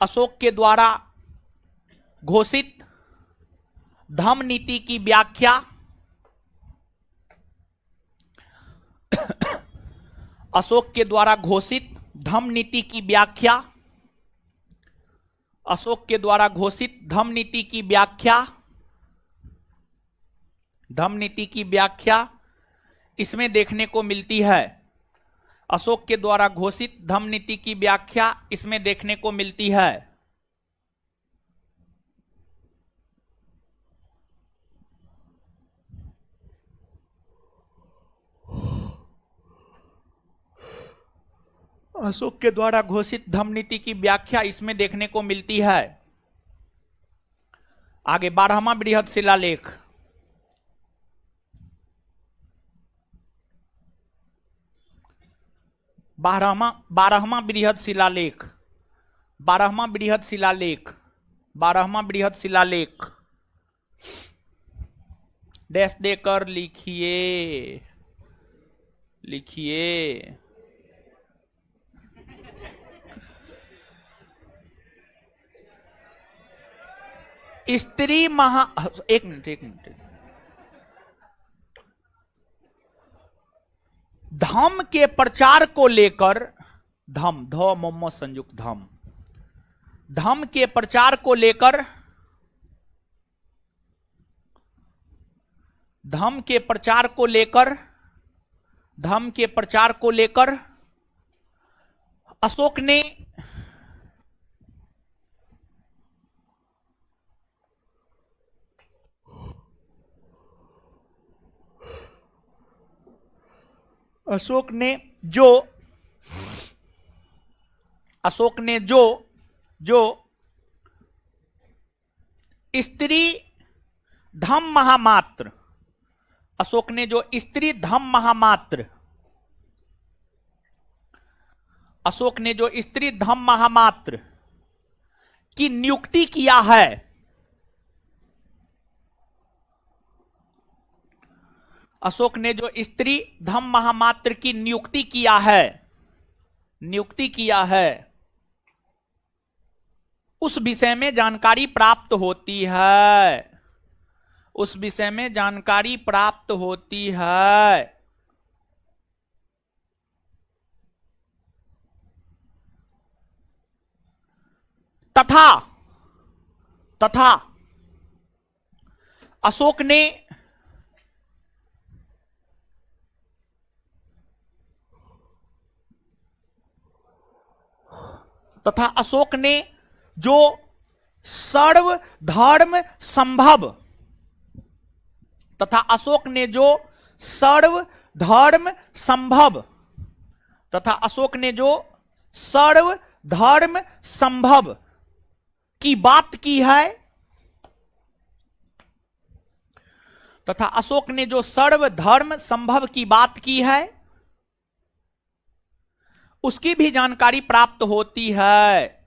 अशोक के द्वारा घोषित धम्म नीति की व्याख्या, अशोक के द्वारा घोषित धम्म नीति की व्याख्या, अशोक के द्वारा घोषित धम्म नीति की व्याख्या, धम्म नीति की व्याख्या इसमें देखने को मिलती है। अशोक के द्वारा घोषित धम्म नीति की व्याख्या इसमें देखने को मिलती है। अशोक के द्वारा घोषित धम्म नीति की व्याख्या इसमें देखने को मिलती है। आगे 12वां बृहद शिलालेख, 12वां बृहद शिलालेख, 12वां बृहद शिलालेख, 12वां बृहद शिलालेख डैश देकर लिखिए, लिखिए। स्त्री महा, एक मिनट एक मिनट, धम्म के प्रचार को लेकर, धम्म ध मम संयुक्त धम्म, धम्म के प्रचार को लेकर, धम्म के प्रचार को लेकर, धम्म के प्रचार को लेकर अशोक ने अशोक ने जो, अशोक ने जो जो स्त्री धम्म महामात्र, अशोक ने जो स्त्री धम्म महामात्र, अशोक ने जो स्त्री धम्म महामात्र की नियुक्ति किया है, अशोक ने जो स्त्री धम्म महामात्र की नियुक्ति किया है, नियुक्ति किया है, उस विषय में जानकारी प्राप्त होती है, उस विषय में जानकारी प्राप्त होती है। तथा तथा अशोक ने तथा अशोक ने जो सर्वधर्म संभव तथा अशोक ने जो सर्वधर्म संभव तथा अशोक ने जो सर्वधर्म संभव की बात की है तथा अशोक ने जो सर्वधर्म संभव की बात की है उसकी भी जानकारी प्राप्त होती है।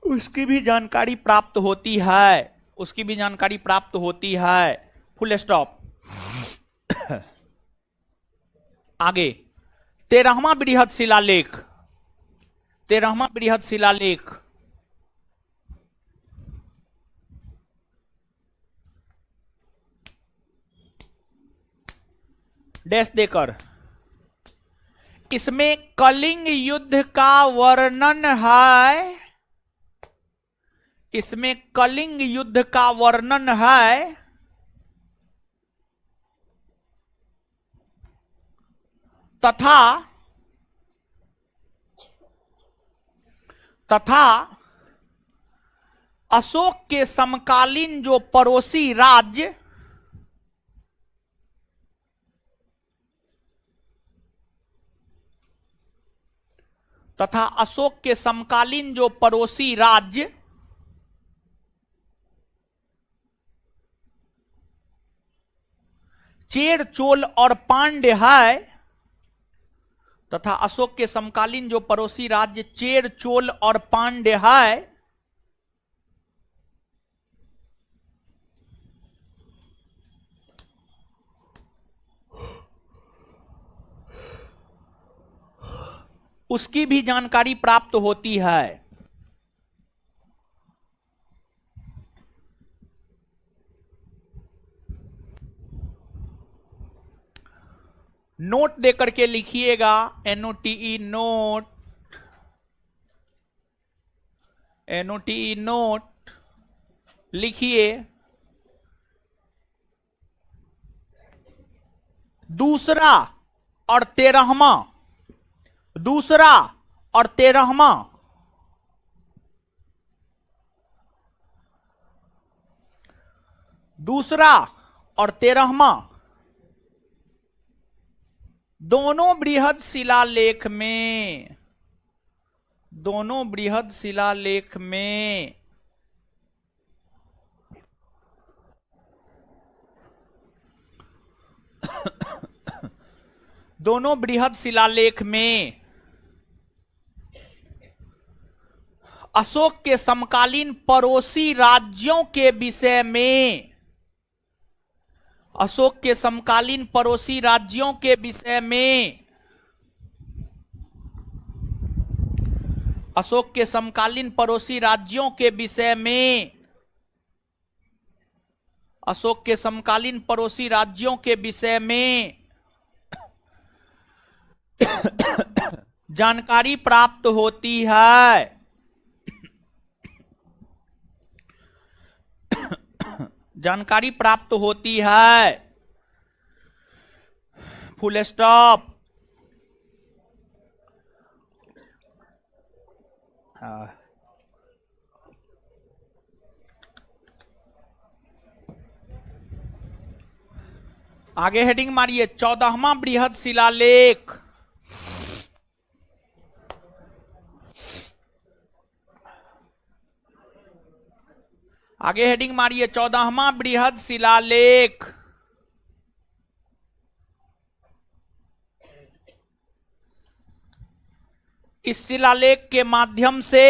उसकी भी जानकारी प्राप्त होती है उसकी भी जानकारी प्राप्त होती है। Full stop. आगे 13वां बृहद शिलालेख 13वां बृहद शिलालेख डैश देकर इसमें कलिंग युद्ध का वर्णन है। इसमें कलिंग युद्ध का वर्णन है तथा तथा अशोक के समकालीन जो पड़ोसी राज्य तथा अशोक के समकालीन जो पड़ोसी राज्य चेर चोल और पांड्य है तथा अशोक के समकालीन जो पड़ोसी राज्य चेर चोल और पांड्य है उसकी भी जानकारी प्राप्त होती है। नोट देकर के लिखिएगा NOTE नोट NOTE नोट लिखिए। दूसरा और 13वां दूसरा और 13वां दूसरा और 13वां दोनों बृहद शिलालेख में दोनों बृहद शिलालेख में दोनों बृहद शिलालेख में अशोक के समकालीन पड़ोसी राज्यों के विषय में अशोक के समकालीन पड़ोसी राज्यों के विषय में अशोक के समकालीन पड़ोसी राज्यों के विषय में अशोक के समकालीन पड़ोसी राज्यों के विषय में जानकारी प्राप्त होती है। जानकारी प्राप्त होती है। Full stop. आगे हेडिंग मारिए 14वां बृहद शिलालेख। आगे हेडिंग मारिए 14वां बृहद शिलालेख। इस शिलालेख के माध्यम से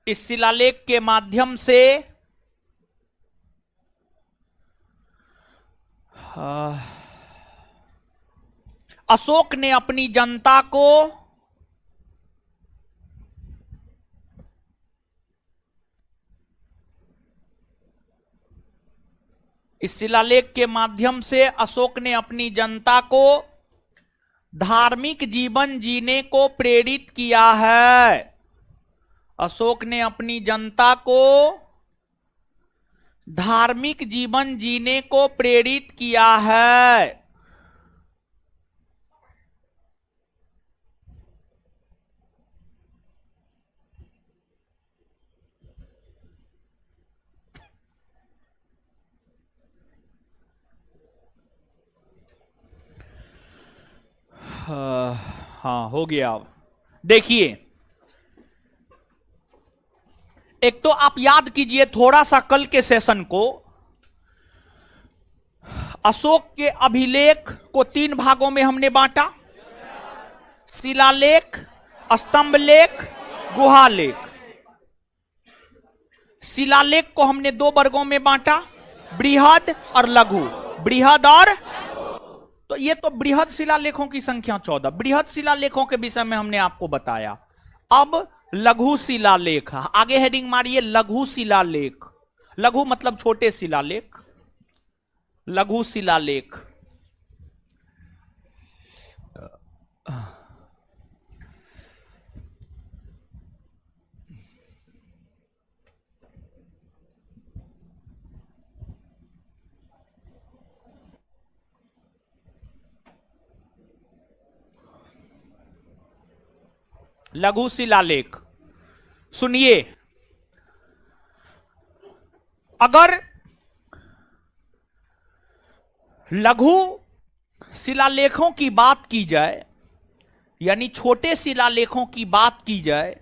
इस शिलालेख के माध्यम से अशोक ने अपनी जनता को इस शिलालेख के माध्यम से अशोक ने अपनी जनता को धार्मिक जीवन जीने को प्रेरित किया है। अशोक ने अपनी जनता को धार्मिक जीवन जीने को प्रेरित किया है। हाँ, हो गया। अब देखिए, एक तो आप याद कीजिए थोड़ा सा कल के सेशन को। अशोक के अभिलेख को 3 भागों में हमने बांटा, शिलालेख, स्तंभ लेख, गुहालेख। शिलालेख को हमने 2 वर्गों में बांटा, बृहद और लघु। बृहद और तो ये तो बृहद शिलालेखों की संख्या 14। बृहद शिलालेखों के विषय में हमने आपको बताया। अब लघु शिलालेख, आगे हेडिंग मारिए लघु शिलालेख। लघु मतलब छोटे शिलालेख। लघु शिलालेख लघु शिलालेख सुनिए, अगर लघु शिलालेखों की बात की जाए, यानी छोटे शिलालेखों की बात की जाए,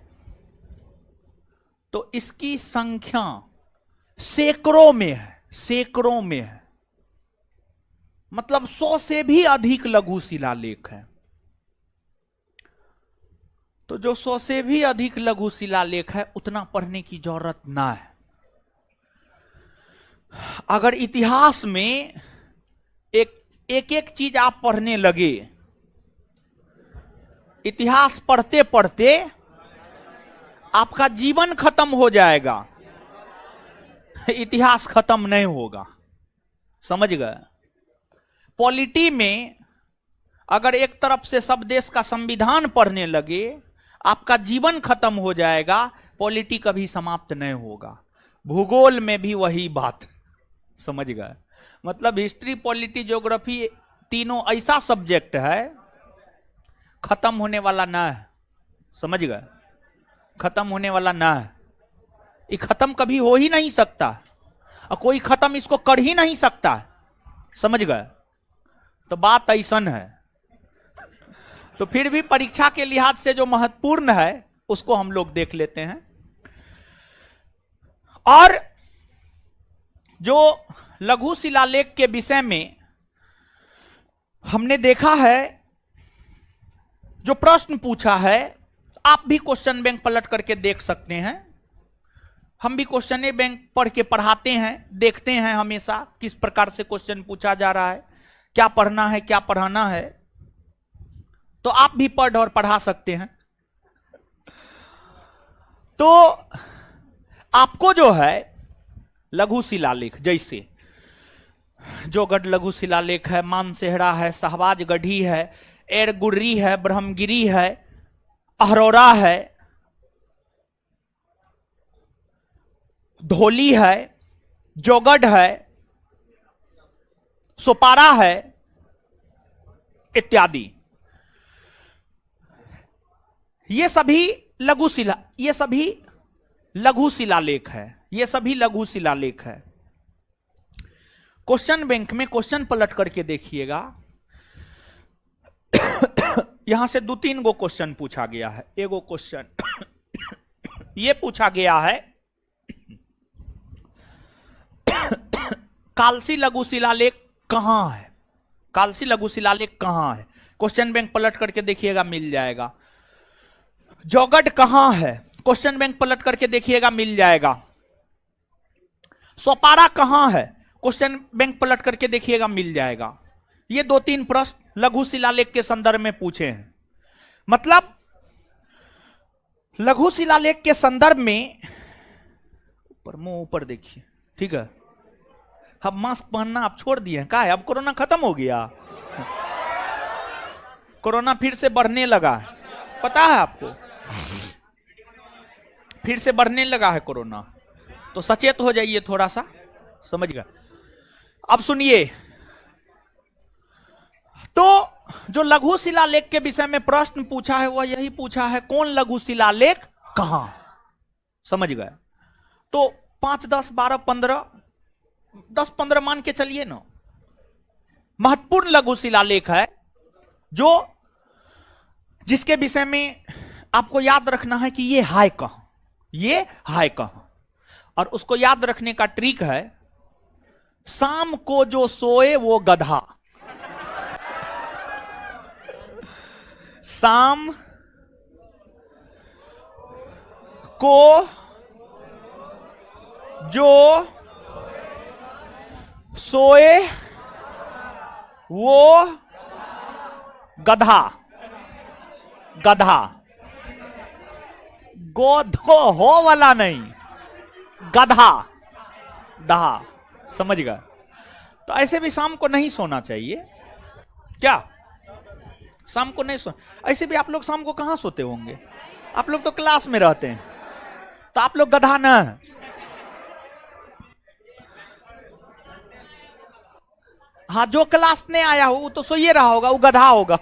तो इसकी संख्या सैकड़ों में है। सैकड़ों में है, मतलब 100 से भी अधिक लघु शिलालेख है। तो जो 100 से भी अधिक लघु शिलालेख है, उतना पढ़ने की जरूरत ना है। अगर इतिहास में एक एक चीज आप पढ़ने लगे, इतिहास पढ़ते पढ़ते आपका जीवन खत्म हो जाएगा, इतिहास खत्म नहीं होगा। समझ गए? पॉलिटी में अगर एक तरफ से सब देश का संविधान पढ़ने लगे, आपका जीवन खत्म हो जाएगा, पॉलिटी कभी समाप्त नहीं होगा। भूगोल में भी वही बात। समझ गए? मतलब हिस्ट्री, पॉलिटी, ज्योग्राफी तीनों ऐसा सब्जेक्ट है खत्म होने वाला ना है। समझ गए? खत्म होने वाला ना है। ये खत्म कभी हो ही नहीं सकता, और कोई खत्म इसको कर ही नहीं सकता। समझ गए? तो बात ऐसन है। तो फिर भी परीक्षा के लिहाज से जो महत्वपूर्ण है उसको हम लोग देख लेते हैं। और जो लघु शिलालेख के विषय में हमने देखा है, जो प्रश्न पूछा है, आप भी क्वेश्चन बैंक पलट करके देख सकते हैं। हम भी क्वेश्चन बैंक पढ़ के पढ़ाते हैं, देखते हैं हमेशा किस प्रकार से क्वेश्चन पूछा जा रहा है, क्या पढ़ना है, क्या पढ़ाना है। तो आप भी पढ़ और पढ़ा सकते हैं। तो आपको जो है लघु शिलालेख, जैसे जोगढ़ लघु शिलालेख है, मानसेहरा है, शाहबाज गढ़ी है, एरगुर्री है, ब्रह्मगिरी है, अहरौरा है, धौली है, जोगढ़ है, सोपारा है, इत्यादि। ये सभी लघु शिलालेख है। ये सभी लघु शिलालेख है। क्वेश्चन बैंक में क्वेश्चन पलट करके देखिएगा, यहां से 2-3 गो क्वेश्चन पूछा गया है। एगो क्वेश्चन ये पूछा गया है, कालसी लघु शिलालेख कहां है? कालसी लघु शिलालेख कहां है? क्वेश्चन बैंक पलट करके देखिएगा, मिल जाएगा। जोगढ़ कहां है? क्वेश्चन बैंक पलट करके देखिएगा, मिल जाएगा। सोपारा कहां है? क्वेश्चन बैंक पलट करके देखिएगा, मिल जाएगा। ये 2-3 प्रश्न लघु शिलालेख के संदर्भ में पूछे हैं। मतलब लघु शिलालेख के संदर्भ में ऊपर मुंह ऊपर देखिए, ठीक है। अब मास्क पहनना आप छोड़ दिए हैं, क्या है, अब कोरोना खत्म हो गया? कोरोना फिर से बढ़ने लगा है, पता है आपको? फिर से बढ़ने लगा है कोरोना, तो सचेत हो जाइए थोड़ा सा, समझ गए? अब सुनिए, तो जो लघु शिलालेख के विषय में प्रश्न पूछा है वह यही पूछा है, कौन लघु शिलालेख कहां, समझ गए? तो 5, 10, 12, 15, 10-15 मान के चलिए ना, महत्वपूर्ण लघु शिलालेख है जो जिसके विषय में आपको याद रखना है कि ये है कहां, ये है कहां। और उसको याद रखने का ट्रिक है, शाम को जो सोए वो गधा। शाम को जो सोए वो गधा। गधा, गोधो हो वाला नहीं, गधा, दहा, समझ गए? तो ऐसे भी शाम को नहीं सोना चाहिए क्या? शाम को नहीं सोना, ऐसे भी आप लोग शाम को कहां सोते होंगे? आप लोग तो क्लास में रहते हैं, तो आप लोग गधा ना है। हाँ, जो क्लास में आया हो वो तो सोइए रहा होगा, वो गधा होगा।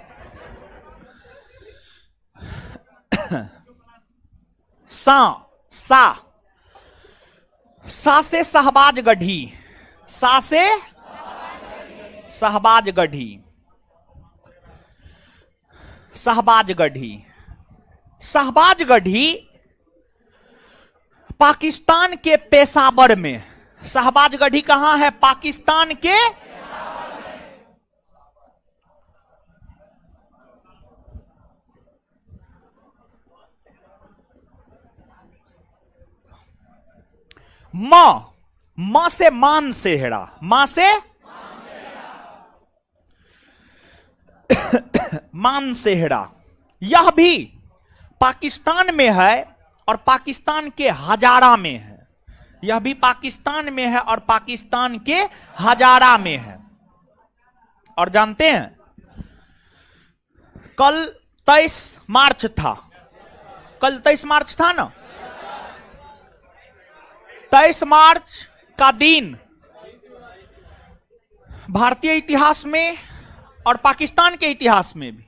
सा से शहबाज गढ़ी, सा से शहबाज गढ़ी, शहबाज गढ़ी। शहबाज गढ़ी पाकिस्तान के पेशावर में, शहबाज गढ़ी कहां है? पाकिस्तान के मां से मान सेहरा, मां से मान सेहरा, यह भी पाकिस्तान में है और पाकिस्तान के हजारा में है। यह भी पाकिस्तान में है और पाकिस्तान के हजारा में है। और जानते हैं कल 23 मार्च था, कल 23 मार्च था ना? 23 मार्च का दिन भारतीय इतिहास में और पाकिस्तान के इतिहास में भी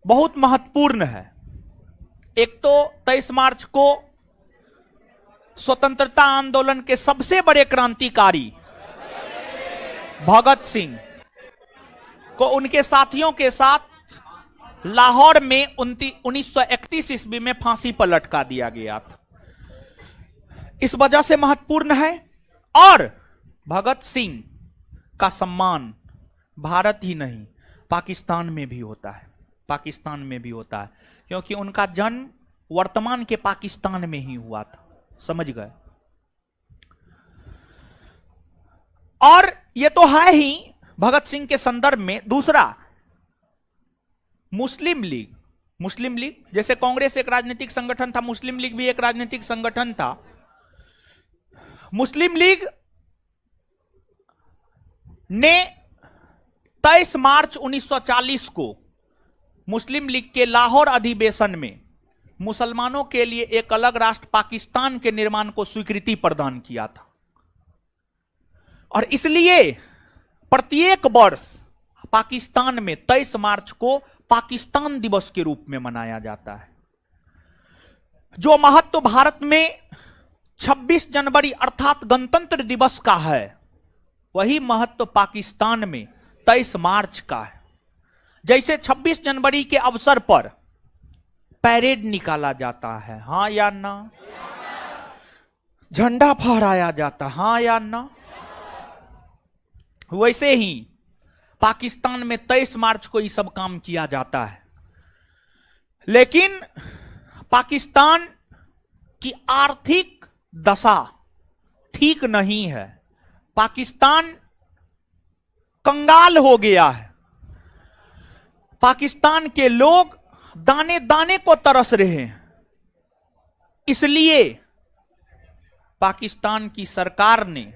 बहुत महत्वपूर्ण है। एक तो 23 मार्च को स्वतंत्रता आंदोलन के सबसे बड़े क्रांतिकारी भगत सिंह को उनके साथियों के साथ लाहौर में 1931 ईस्वी में फांसी पर लटका दिया गया था। इस वजह से महत्वपूर्ण है। और भगत सिंह का सम्मान भारत ही नहीं पाकिस्तान में भी होता है, पाकिस्तान में भी होता है, क्योंकि उनका जन्म वर्तमान के पाकिस्तान में ही हुआ था, समझ गए? और ये तो है ही भगत सिंह के संदर्भ में। दूसरा, मुस्लिम लीग, मुस्लिम लीग जैसे कांग्रेस एक राजनीतिक संगठन था, मुस्लिम लीग भी एक राजनीतिक संगठन था। मुस्लिम लीग ने 23 मार्च 1940 को मुस्लिम लीग के लाहौर अधिवेशन में मुसलमानों के लिए एक अलग राष्ट्र पाकिस्तान के निर्माण को स्वीकृति प्रदान किया था। और इसलिए प्रत्येक वर्ष पाकिस्तान में 23 मार्च को पाकिस्तान दिवस के रूप में मनाया जाता है। जो महत्व भारत में 26 जनवरी अर्थात गणतंत्र दिवस का है, वही महत्व पाकिस्तान में 23 मार्च का है। जैसे 26 जनवरी के अवसर पर पैरेड निकाला जाता है, हां या ना? झंडा फहराया जाता, हां या ना? वैसे ही पाकिस्तान में 23 मार्च को ये सब काम किया जाता है। लेकिन पाकिस्तान की आर्थिक दशा ठीक नहीं है। पाकिस्तान कंगाल हो गया है। पाकिस्तान के लोग दाने दाने को तरस रहे हैं। इसलिए पाकिस्तान की सरकार ने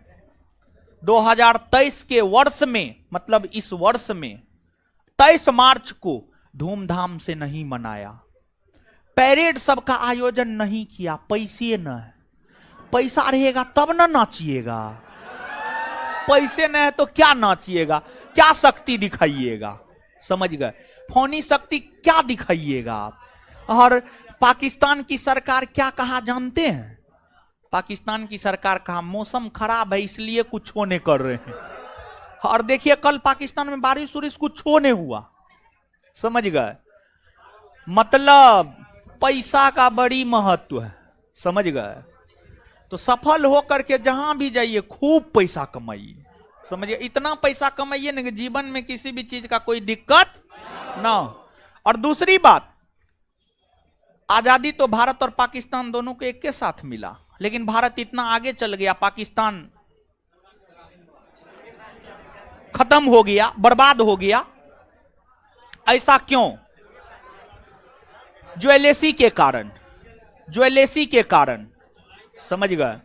2023 के वर्ष में, मतलब इस वर्ष में 23 मार्च को धूमधाम से नहीं मनाया, पैरेड सबका आयोजन नहीं किया। पैसे न है, पैसा रहेगा तब ना नाचिएगा, पैसे न है तो क्या नाचिएगा, क्या शक्ति दिखाइएगा, समझ गए? फौनी शक्ति क्या दिखाइएगा आप? और पाकिस्तान की सरकार क्या कहा जानते हैं? पाकिस्तान की सरकार कहा मौसम खराब है इसलिए कुछ होने कर रहे हैं। और देखिए कल पाकिस्तान में बारिश उरिश कुछ होने हुआ, समझ गए? मतलब पैसा का बड़ी महत्व है, समझ गए? तो सफल होकर के जहां भी जाइए खूब पैसा कमाइए, समझिए? इतना पैसा कमाइए ना कि जीवन में किसी भी चीज का कोई दिक्कत ना हो। और दूसरी बात, आजादी तो भारत और पाकिस्तान दोनों को एक के साथ मिला, लेकिन भारत इतना आगे चल गया, पाकिस्तान खत्म हो गया, बर्बाद हो गया। ऐसा क्यों? ज्वेलेसी के कारण, ज्वेलेसी के कारण, समझ गए?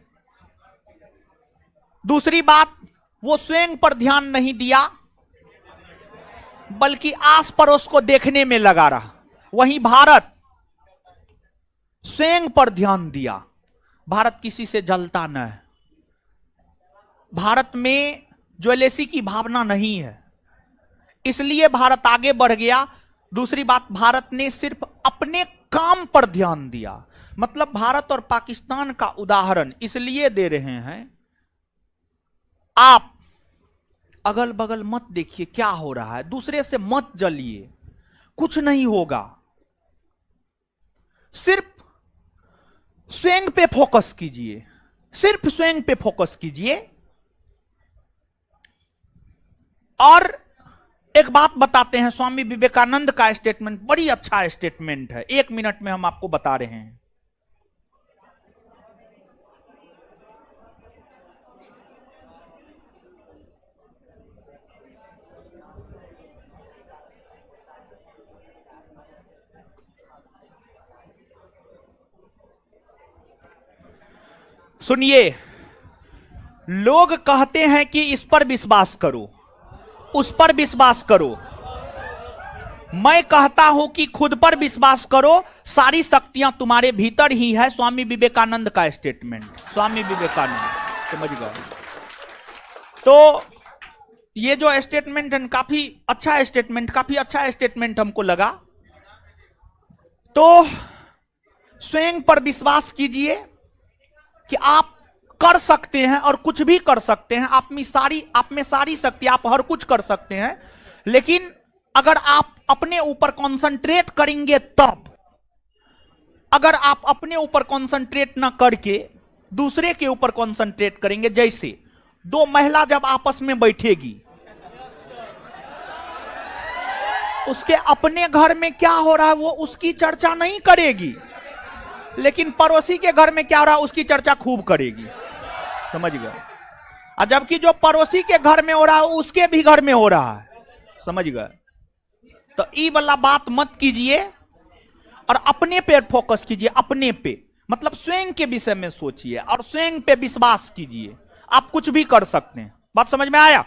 दूसरी बात, वो स्वयं पर ध्यान नहीं दिया बल्कि आस पड़ोस को देखने में लगा रहा। वहीं भारत स्वयं पर ध्यान दिया। भारत किसी से जलता न है, भारत में ज्वेलेसी की भावना नहीं है, इसलिए भारत आगे बढ़ गया। दूसरी बात, भारत ने सिर्फ अपने काम पर ध्यान दिया। मतलब भारत और पाकिस्तान का उदाहरण इसलिए दे रहे हैं, आप अगल बगल मत देखिए क्या हो रहा है, दूसरे से मत जलिए, कुछ नहीं होगा। सिर्फ स्वयं पे फोकस कीजिए, सिर्फ स्वयं पे फोकस कीजिए। और एक बात बताते हैं, स्वामी विवेकानंद का स्टेटमेंट बड़ी अच्छा स्टेटमेंट है, 1 मिनट में हम आपको बता रहे हैं। सुनिए, लोग कहते हैं कि इस पर विश्वास करो, उस पर विश्वास करो। मैं कहता हूं कि खुद पर विश्वास करो, सारी शक्तियां तुम्हारे भीतर ही है। स्वामी विवेकानंद का स्टेटमेंट, स्वामी विवेकानंद, समझ गए? तो ये जो स्टेटमेंट है काफी अच्छा स्टेटमेंट, काफी अच्छा स्टेटमेंट हमको लगा। तो स्वयं पर विश्वास कीजिए कि आप कर सकते हैं और कुछ भी कर सकते हैं। आप में सारी शक्ति, आप हर कुछ कर सकते हैं। लेकिन अगर आप अपने ऊपर कॉन्सेंट्रेट करेंगे तब, अगर आप अपने ऊपर कॉन्सेंट्रेट ना करके दूसरे के ऊपर कॉन्सेंट्रेट करेंगे, जैसे दो महिला जब आपस में बैठेगी, उसके अपने घर में क्या हो रहा है वो उसकी चर्चा नहीं करेगी, लेकिन पड़ोसी के घर में क्या हो रहा है उसकी चर्चा खूब करेगी, समझ गए? और जबकि जो पड़ोसी के घर में हो रहा है उसके भी घर में हो रहा है, समझ गए? तो ये वाला बात मत कीजिए और अपने पे फोकस कीजिए, अपने पे, मतलब स्वयं के विषय में सोचिए और स्वयं पे विश्वास कीजिए। आप कुछ भी कर सकते हैं। बात समझ में आया?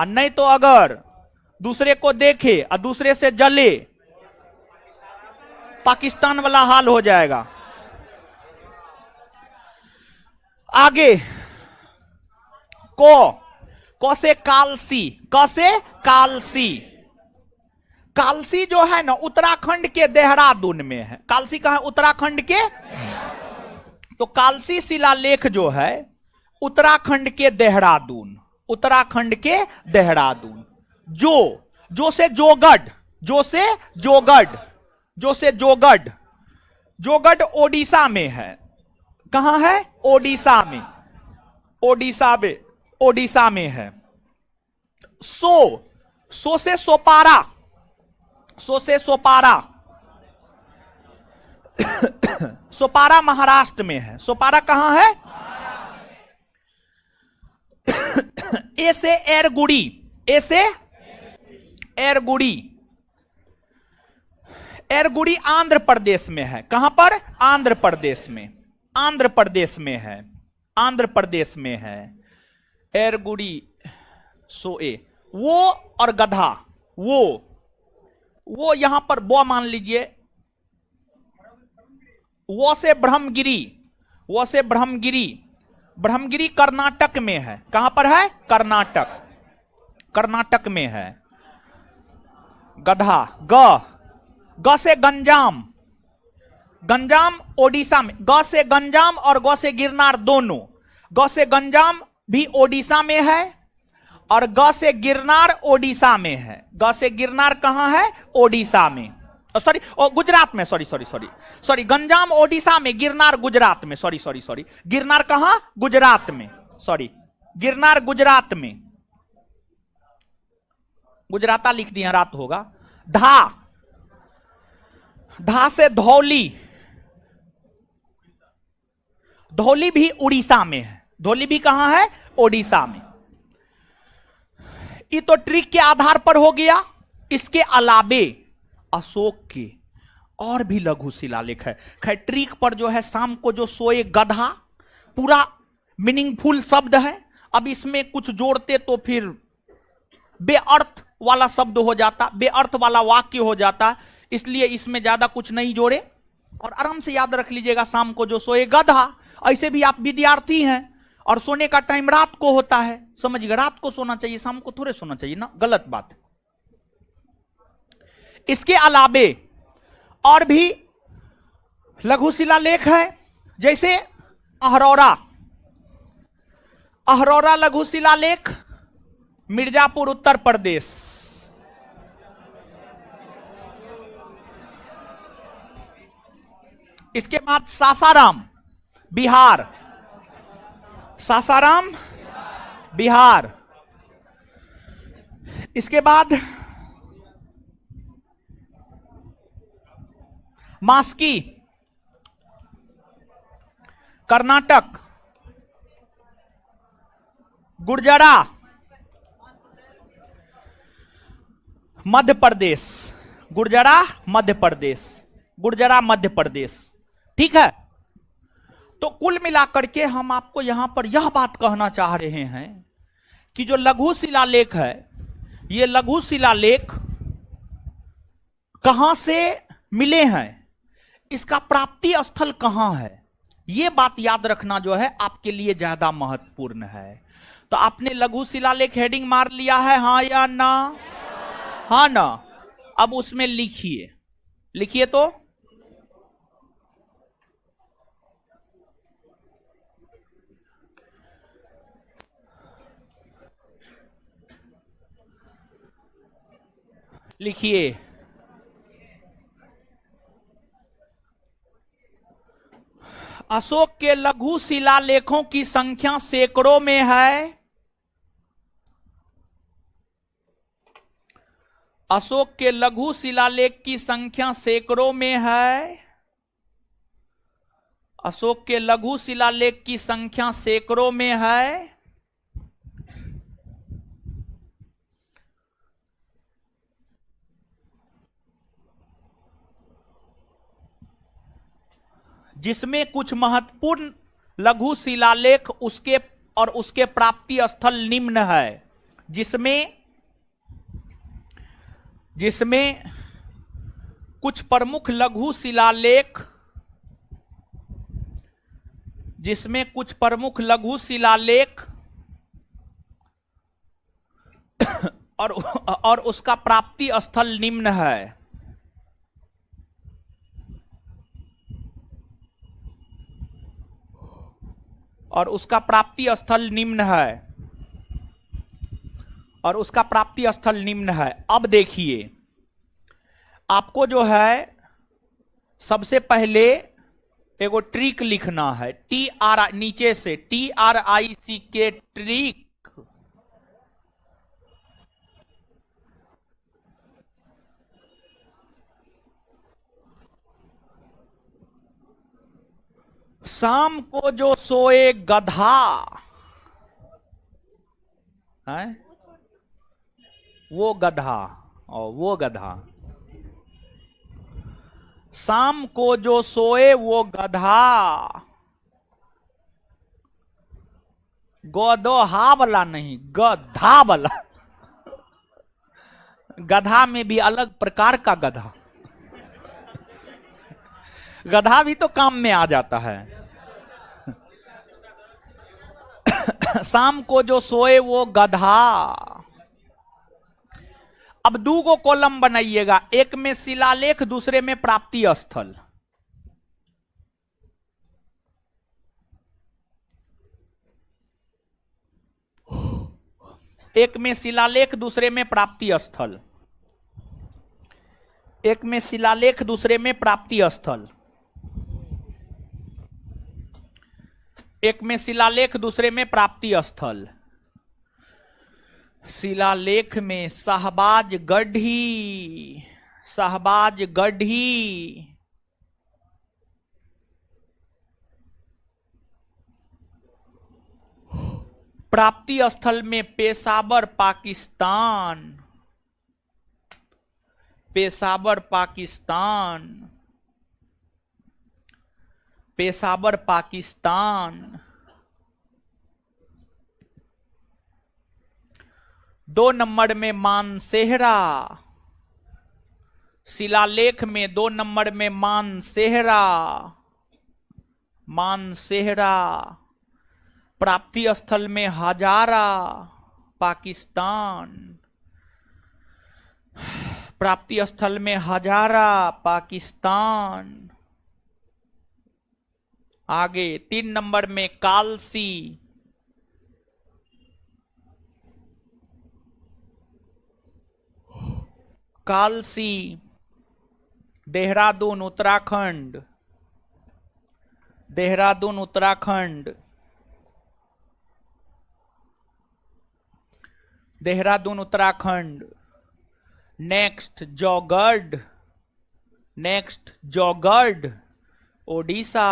नहीं तो अगर दूसरे को देखे और दूसरे से जले, पाकिस्तान वाला हाल हो जाएगा। आगे, को से कालसी, क से कालसी। कालसी जो है ना उत्तराखंड के देहरादून में है। कालसी कहां है? उत्तराखंड के। तो कालसी शिलालेख जो है उत्तराखंड के देहरादून, उत्तराखंड के देहरादून। जो से जोगढ़, जो से जोगढ़, जो से जोगढ़, जोगढ़ ओडिशा में है। कहां है? ओडिशा में, ओडिशा में, ओडिशा में है। सो से सोपारा, सो से सोपारा, सोपारा महाराष्ट्र में है। सोपारा कहां है? ए से एरगुड़ी, ए से एरगुड़ी। एरगुड़ी आंध्र प्रदेश में है। कहां पर? आंध्र प्रदेश में, आंध्र प्रदेश में है, आंध्र प्रदेश में है एरगुड़ी। सोए वो और गधा, वो यहां पर वो मान लीजिए। वो से ब्रह्मगिरी, वो से ब्रह्मगिरी, ब्रह्मगिरी कर्नाटक में है। कहां पर है? कर्नाटक, कर्नाटक में है। गधा, ग से गंजाम, गंजाम ओडिशा में। ग से गंजाम और ग से गिरनार दोनों। ग से गंजाम भी ओडिशा में है और ग से गिरनार ओडिशा में है। ग से गिरनार कहां है? ओडिशा में, सॉरी गुजरात में, सॉरी गंजाम ओडिशा में, गिरनार गुजरात में, सॉरी गिरनार कहां? गुजरात में, सॉरी गिरनार गुजरात में। गुजराता लिख दिया, रात होगा। धा से धौली, धौली भी उड़ीसा में है। धौली भी कहां है? ओडिशा में। ये तो ट्रिक के आधार पर हो गया। इसके अलावे अशोक के और भी लघु शिलालेख है। खैर ट्रिक पर जो है, शाम को जो सोए गधा पूरा मीनिंगफुल शब्द है। अब इसमें कुछ जोड़ते तो फिर बेअर्थ वाला शब्द हो जाता, बेअर्थ वाला वाक्य हो जाता। इसलिए इसमें ज्यादा कुछ नहीं जोड़े और आराम से याद रख लीजिएगा। शाम को जो सोए गधा, ऐसे भी आप विद्यार्थी हैं और सोने का टाइम रात को होता है, समझिए रात को सोना चाहिए, शाम को थोड़े सोना चाहिए ना, गलत बात। इसके अलावे और भी लघु शिलालेख है, जैसे अहरौरा, अहरौरा लघु शिलालेख मिर्जापुर उत्तर प्रदेश। इसके बाद सासाराम बिहार, सासाराम बिहार। इसके बाद मास्की कर्नाटक, गुर्जरा मध्य प्रदेश, गुर्जरा मध्य प्रदेश, गुर्जरा मध्य प्रदेश। ठीक है, तो कुल मिलाकर के हम आपको यहां पर यह बात कहना चाह रहे हैं कि जो लघु शिलालेख है, ये लघु शिलालेख कहां से मिले हैं, इसका प्राप्ति स्थल कहां है, यह बात याद रखना जो है आपके लिए ज्यादा महत्वपूर्ण है। तो आपने लघु शिलालेख हेडिंग मार लिया है, हां या ना? हाँ ना। अब उसमें लिखिए, लिखिए तो लिखिए अशोक के लघु शिलालेखों की संख्या सैकड़ों में है। अशोक के लघु शिलालेख की संख्या सैकड़ों में है। अशोक के लघु शिलालेख की संख्या सैकड़ों में है। जिसमें कुछ महत्वपूर्ण लघु शिलालेख उसके और उसके प्राप्ति स्थल निम्न है। जिसमें कुछ प्रमुख लघु शिलालेख, जिसमें कुछ प्रमुख लघु शिलालेख और उसका प्राप्ति स्थल निम्न है। और उसका प्राप्ति स्थल निम्न है, और उसका प्राप्ति स्थल निम्न है। अब देखिए, आपको जो है सबसे पहले एगो ट्रिक लिखना है, TR नीचे से TRIC ट्रिक। शाम को जो सोए गधा, है वो गधा, और वो गधा। शाम को जो सोए वो गधा, गोदोहा वाला नहीं, गधा वाला। गधा में भी अलग प्रकार का गधा, गधा भी तो काम में आ जाता है। शाम को जो सोए वो गधा। अब दो को कॉलम बनाइएगा, एक में शिलालेख, दूसरे में प्राप्ति स्थल। एक में शिलालेख, दूसरे में प्राप्ति स्थल। एक में शिलालेख, दूसरे में प्राप्ति स्थल। एक में शिलालेख, दूसरे में प्राप्ति स्थल। शिलालेख में शाहबाज गढ़ी, शाहबाज गढ़ी। प्राप्ति स्थल में पेशावर पाकिस्तान, पेशावर पाकिस्तान, पेशावर पाकिस्तान। 2 नंबर में मानसेहरा, शिलालेख में 2 नंबर में मानसेहरा, मानसेहरा। प्राप्ति स्थल में हजारा, पाकिस्तान। प्राप्ति स्थल में हजारा, पाकिस्तान। आगे 3 नंबर में Kalsi, Kalsi, Dehradun Uttarakhand, Dehradun Uttarakhand, Dehradun Uttarakhand. Next Jaugarh, next Jaugarh, Odisha.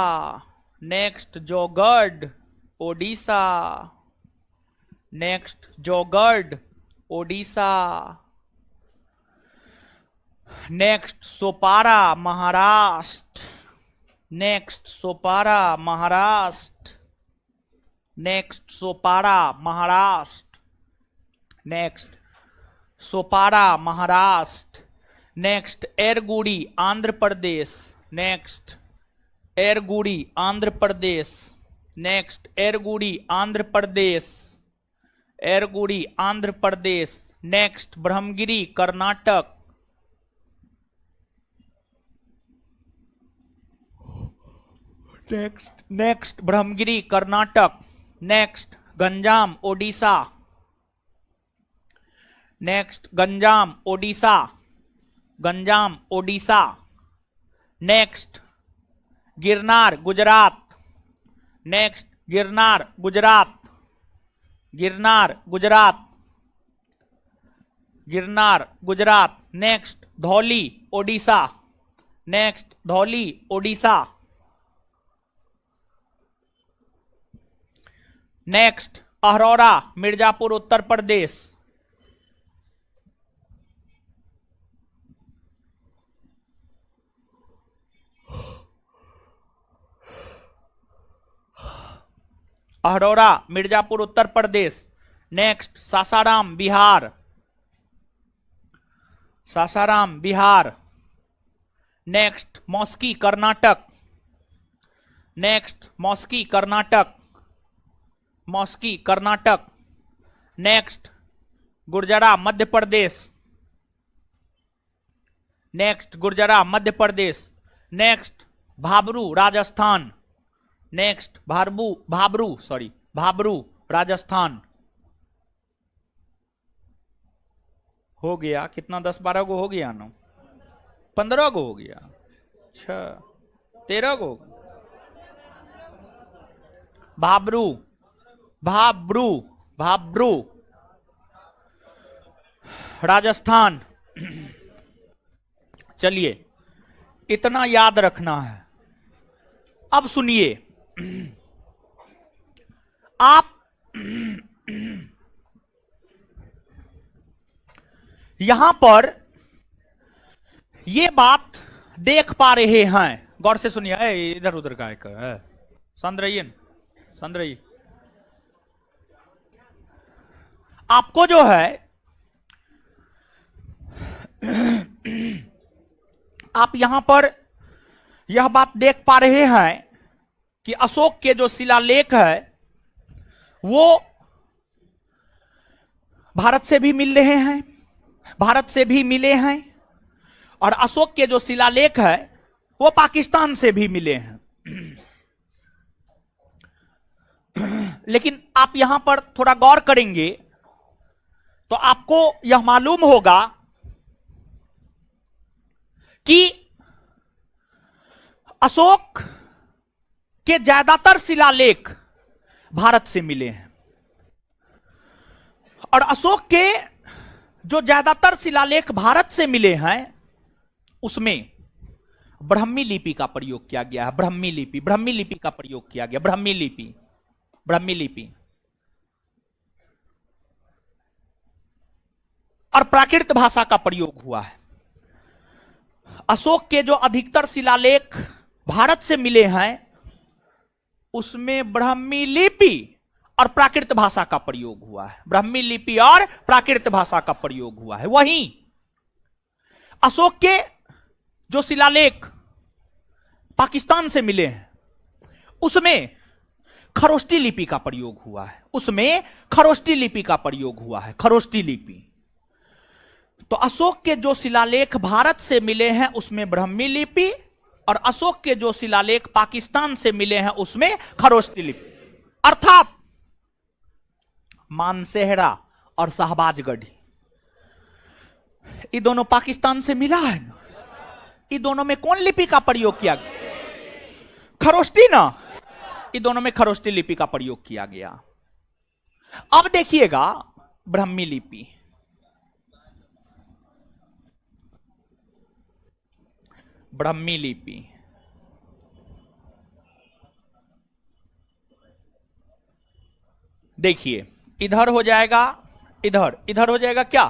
Next Jaugarh, Odisha. Next Jaugarh, Odisha. Next Sopara, Maharashtra. Next Sopara, Maharashtra. Next Sopara, Maharashtra. Next Sopara, Maharashtra. Next Erragudi, Andhra Pradesh. Next Erragudi, Andhra Pradesh. Next Erragudi, Andhra Pradesh. Erragudi, Andhra Pradesh. Next Brahmagiri, Karnataka. Next Brahmagiri, Karnataka. Next Ganjam, Odisha. Next Ganjam, Odisha. Ganjam, Odisha. Next Girnar, Gujarat. Next Girnar, Gujarat. Girnar, Gujarat. Girnar, Gujarat. Next Dhauli, Odisha. Next Dhauli, Odisha. Next Ahraura, Mirzapur, Uttar Pradesh. Ahraura, Mirzapur, Uttar Pradesh. Next Sasaram, Bihar. Sasaram, Bihar. Next Maski, Karnataka. Next Maski, Karnataka. Maski, Karnataka. Next Gujarra, Madhya Pradesh. Next Gujarra, Madhya Pradesh. Next Bhabru, Rajasthan. Next Bhabru, Rajasthan. हो गया कितना? 10-12 गो हो गया ना? 15 गो हो गया। अच्छा 13 गो। भाबरू, भाबरू, भाबरू, राजस्थान। चलिए इतना याद रखना है। अब सुनिए, आप यहां पर ये बात देख पा रहे हैं, गौर से सुनिए। इधर उधर का एक है, समझ रही है, समझ रही। आपको जो है आप यहां पर यह बात देख पा रहे हैं कि अशोक के जो शिलालेख है वो भारत से भी मिल रहे हैं, भारत से भी मिले हैं, और अशोक के जो शिलालेख है वो पाकिस्तान से भी मिले हैं। लेकिन आप यहां पर थोड़ा गौर करेंगे तो आपको यह मालूम होगा कि अशोक के ज्यादातर शिलालेख भारत से मिले हैं, और अशोक के जो ज्यादातर शिलालेख भारत से मिले हैं उसमें ब्राह्मी लिपि का प्रयोग किया गया है। ब्राह्मी लिपि का प्रयोग किया गया, ब्राह्मी लिपि और प्राकृत भाषा का प्रयोग हुआ है। अशोक के जो अधिकतर शिलालेख भारत से मिले हैं उसमें ब्राह्मी लिपि और प्राकृत भाषा का प्रयोग हुआ है, ब्राह्मी लिपि और प्राकृत भाषा का प्रयोग हुआ है। वहीं अशोक के जो शिलालेख पाकिस्तान से मिले हैं उसमें खरोष्टी लिपि का प्रयोग हुआ है, उसमें खरोष्टी लिपि का प्रयोग हुआ है, खरोष्टी लिपि। तो अशोक के जो शिलालेख भारत से मिले हैं उसमें ब्राह्मी लिपि, और अशोक के जो शिलालेख पाकिस्तान से मिले हैं उसमें खरोष्टी लिपि। अर्थात मानसेहरा और शाहबाजगढ़ी ये दोनों पाकिस्तान से मिला है ना। ये दोनों में कौन लिपि का प्रयोग किया गया? खरोष्टी ना। ये दोनों में खरोष्टी लिपि का प्रयोग किया गया। अब देखिएगा ब्राह्मी लिपि, ब्राह्मी लिपि देखिए, इधर हो जाएगा, इधर हो जाएगा क्या?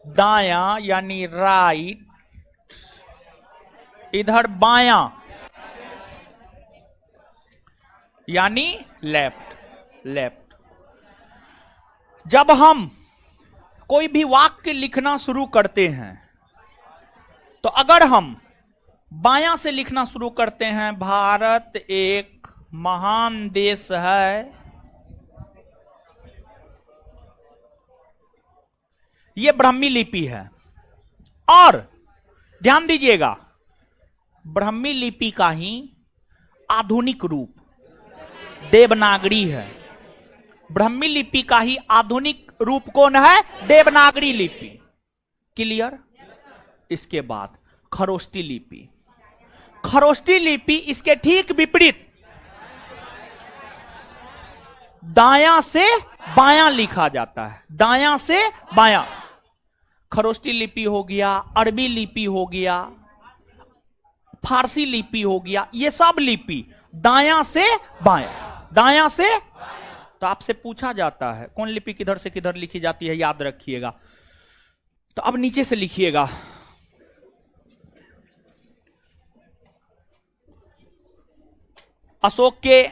दायां यानी राइट, इधर बायां यानी लेफ्ट। जब हम कोई भी वाक्य लिखना शुरू करते हैं तो अगर हम बायां से लिखना शुरू करते हैं, भारत एक महान देश है, यह ब्राह्मी लिपि है। और ध्यान दीजिएगा, ब्राह्मी लिपि का ही आधुनिक रूप देवनागरी है। ब्राह्मी लिपि का ही आधुनिक रूप कौन है? देवनागरी लिपि। क्लियर? इसके बाद खरोष्टी लिपि। खरोष्टी लिपि इसके ठीक विपरीत दायां से बायां लिखा जाता है, दायां से बायां। खरोष्टी लिपि हो गया, अरबी लिपि हो गया, फारसी लिपि हो गया, ये सब लिपि दायां से बायां, दायां से। तो आपसे पूछा जाता है कौन लिपि किधर से किधर लिखी जाती है, याद रखिएगा। तो अब नीचे से लिखिएगा, अशोक के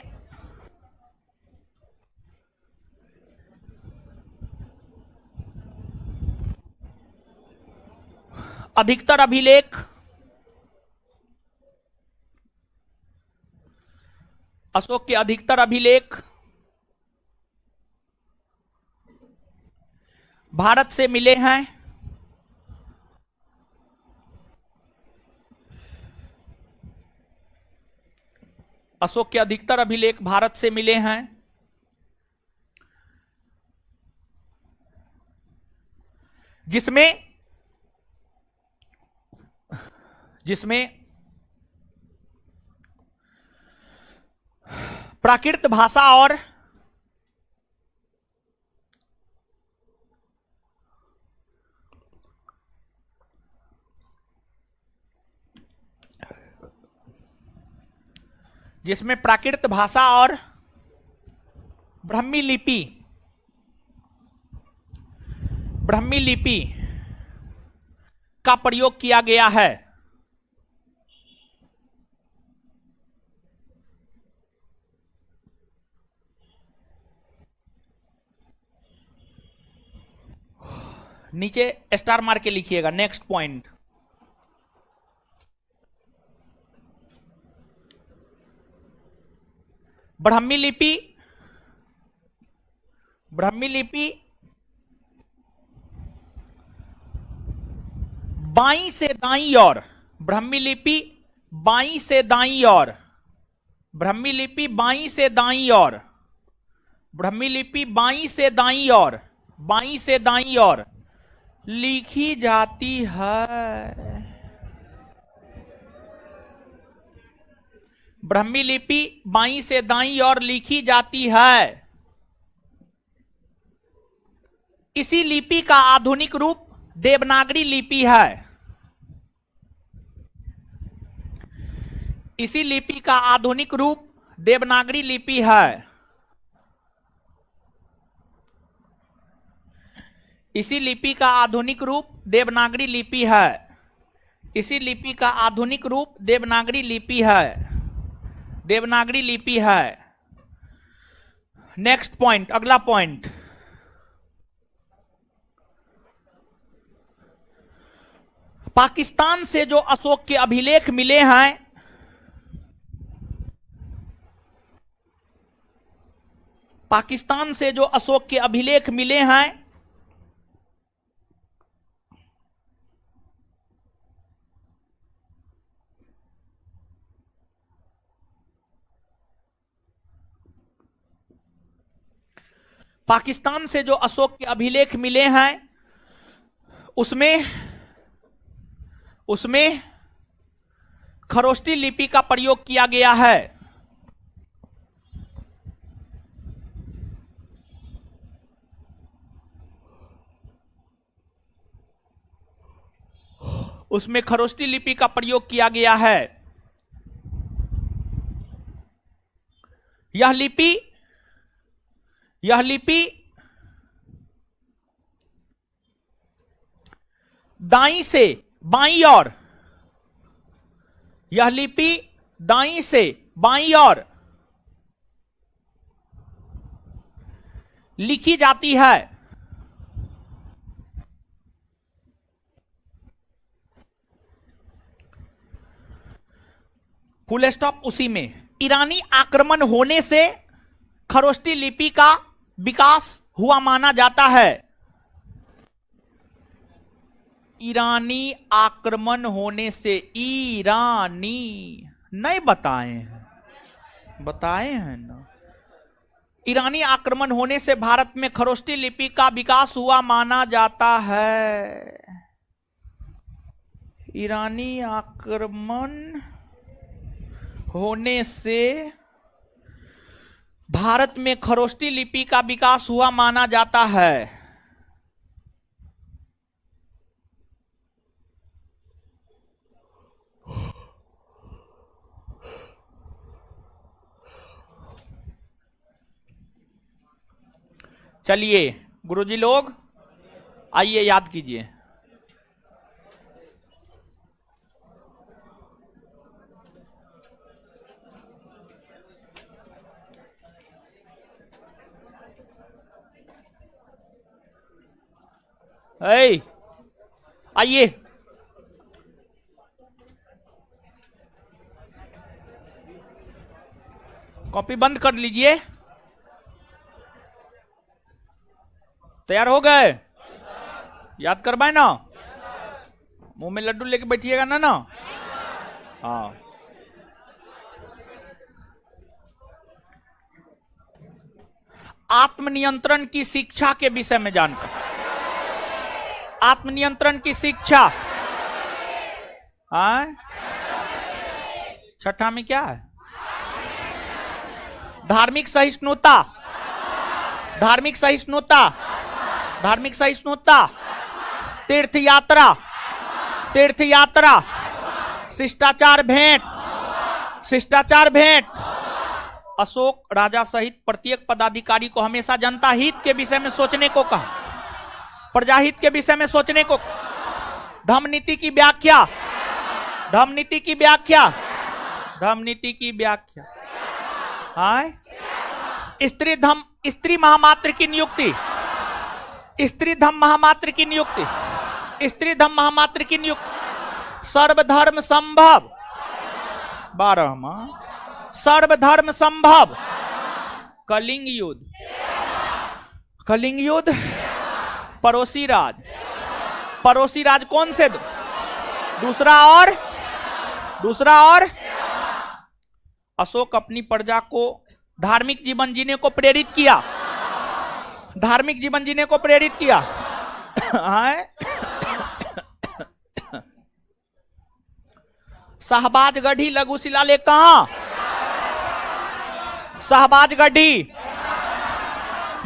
अधिकतर अभिलेख भारत से मिले हैं। अशोक के अधिकतर अभिलेख भारत से मिले हैं, जिसमें प्राकृत भाषा और ब्राह्मी लिपि, ब्राह्मी लिपि का प्रयोग किया गया है। नीचे स्टार मार के लिखिएगा। नेक्स्ट पॉइंट, ब्राह्मी लिपि, ब्राह्मी लिपि बाईं से दाईं ओर, ब्राह्मी लिपि बाईं से दाईं ओर, ब्राह्मी लिपि बाईं से दाईं ओर, ब्राह्मी लिपि बाईं से दाईं ओर, बाईं से दाईं ओर लिखी जाती है। ब्राह्मी लिपि बाईं से दाईं ओर लिखी जाती है। इसी लिपि का आधुनिक रूप देवनागरी लिपि है। इसी लिपि का आधुनिक रूप देवनागरी लिपि है। इसी लिपि का आधुनिक रूप देवनागरी लिपि है। इसी लिपि का आधुनिक रूप देवनागरी लिपि है। देवनागरी लिपि है। नेक्स्ट पॉइंट, अगला पॉइंट, पाकिस्तान से जो अशोक के अभिलेख मिले हैं, पाकिस्तान से जो अशोक के अभिलेख मिले हैं, पाकिस्तान से जो अशोक के अभिलेख मिले हैं उसमें खरोष्टी लिपि का प्रयोग किया गया है। उसमें खरोष्टी लिपि का प्रयोग किया गया है। यह लिपि दाईं से बाईं ओर, यह लिपि दाईं से बाईं ओर लिखी जाती है। फुल स्टॉप उसी में। ईरानी आक्रमण होने से खरोष्टी लिपि का विकास हुआ माना जाता है। ईरानी आक्रमण होने से, ईरानी नहीं बताए हैं, बताए हैं ना। ईरानी आक्रमण होने से भारत में खरोष्टी लिपि का विकास हुआ माना जाता है। ईरानी आक्रमण होने से भारत में खरोष्टी लिपि का विकास हुआ माना जाता है। चलिए गुरुजी लोग आइए याद कीजिए। आइए, कॉपी बंद कर लीजिए। तैयार हो गए? याद करवाए ना? मुंह में लड्डू लेके बैठिएगा ना ना? हाँ। आत्मनियंत्रण की शिक्षा के विषय में जानकर, आत्मनियंत्रण की शिक्षा छठा में क्या है? धार्मिक सहिष्णुता, धार्मिक सहिष्णुता, धार्मिक सहिष्णुता, तीर्थ यात्रा, तीर्थ यात्रा, शिष्टाचार भेंट, शिष्टाचार भेंट अशोक राजा सहित प्रत्येक पदाधिकारी को हमेशा जनता हित के विषय में सोचने को कहा, प्रजाहित के विषय में सोचने को। धम्म नीति की व्याख्या, धम्म नीति की व्याख्या, धम्म नीति की व्याख्या। हाय स्त्री महामात्र की नियुक्ति, स्त्री धम्म महामात्र की नियुक्ति, स्त्री धम्म महामात्र की नियुक्ति। सर्वधर्म संभव, 12वां सर्वधर्म संभव। कलिंग युद्ध, कलिंग युद्ध। पड़ोसी राज, पड़ोसी राज कौन से दो? दूसरा और अशोक अपनी प्रजा को धार्मिक जीवन जीने को प्रेरित किया, धार्मिक जीवन जीने को प्रेरित किया। शाहबाजगढ़ी लघु शिलालेख कहां? शाहबाजगढ़ी,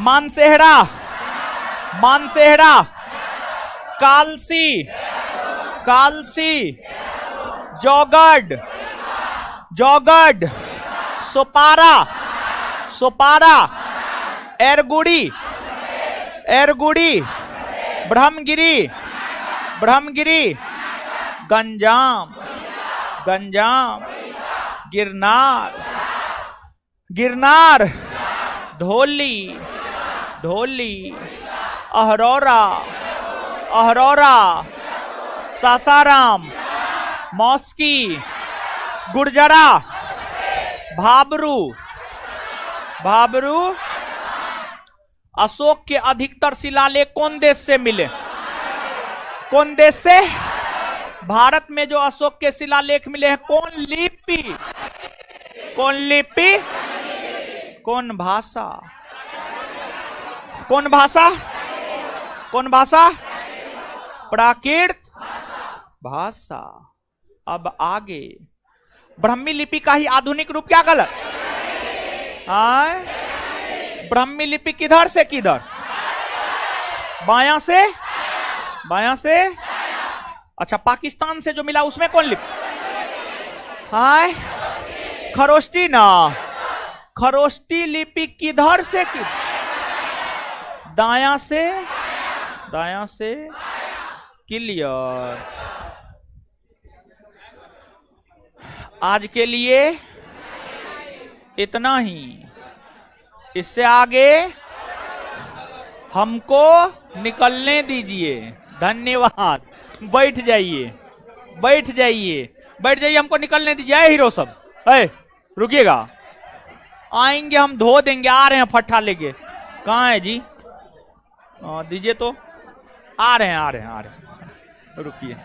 मानसेहरा, मानसेहरा, कालसी, कालसी, जौगढ़, जौगढ़, सोपारा, सोपारा, एरगुड़ी, एरगुड़ी, ब्रह्मगिरी, ब्रह्मगिरी, गंजाम, गंजाम, गिरनार, गिरनार, धौली, धौली, अहरौरा, अहरौरा, सासाराम, मौस्की, गुर्जरा, भाबरू, भाबरू। अशोक के अधिकतर शिलालेख कौन देश से मिले? कौन देश से? भारत में जो अशोक के शिलालेख मिले हैं, कौन लिपि, कौन लिपि, कौन भाषा, कौन भाषा, कौन भाषा? प्राकृत भाषा। अब आगे ब्राह्मी लिपि का ही आधुनिक रूप क्या गलत? ब्राह्मी लिपि किधर से किधर? बायां से, बायां से। अच्छा, पाकिस्तान से जो मिला उसमें कौन लिपि? हाय खरोष्टी ना, खरोष्टी लिपि किधर से किधर? दायां से, दायां से। क्लियर। आज के लिए इतना ही, इससे आगे हमको निकलने दीजिए। धन्यवाद। बैठ जाइए, बैठ जाइए, बैठ जाइए, हमको निकलने दीजिए। हीरो सब है, रुकिएगा, आएंगे हम धो देंगे। आ रहे हैं फट्टा लेके। कहाँ है जी? दीजिए तो। आ रहे हैं, आ रहे हैं, आ रहे हैं, रुकिए।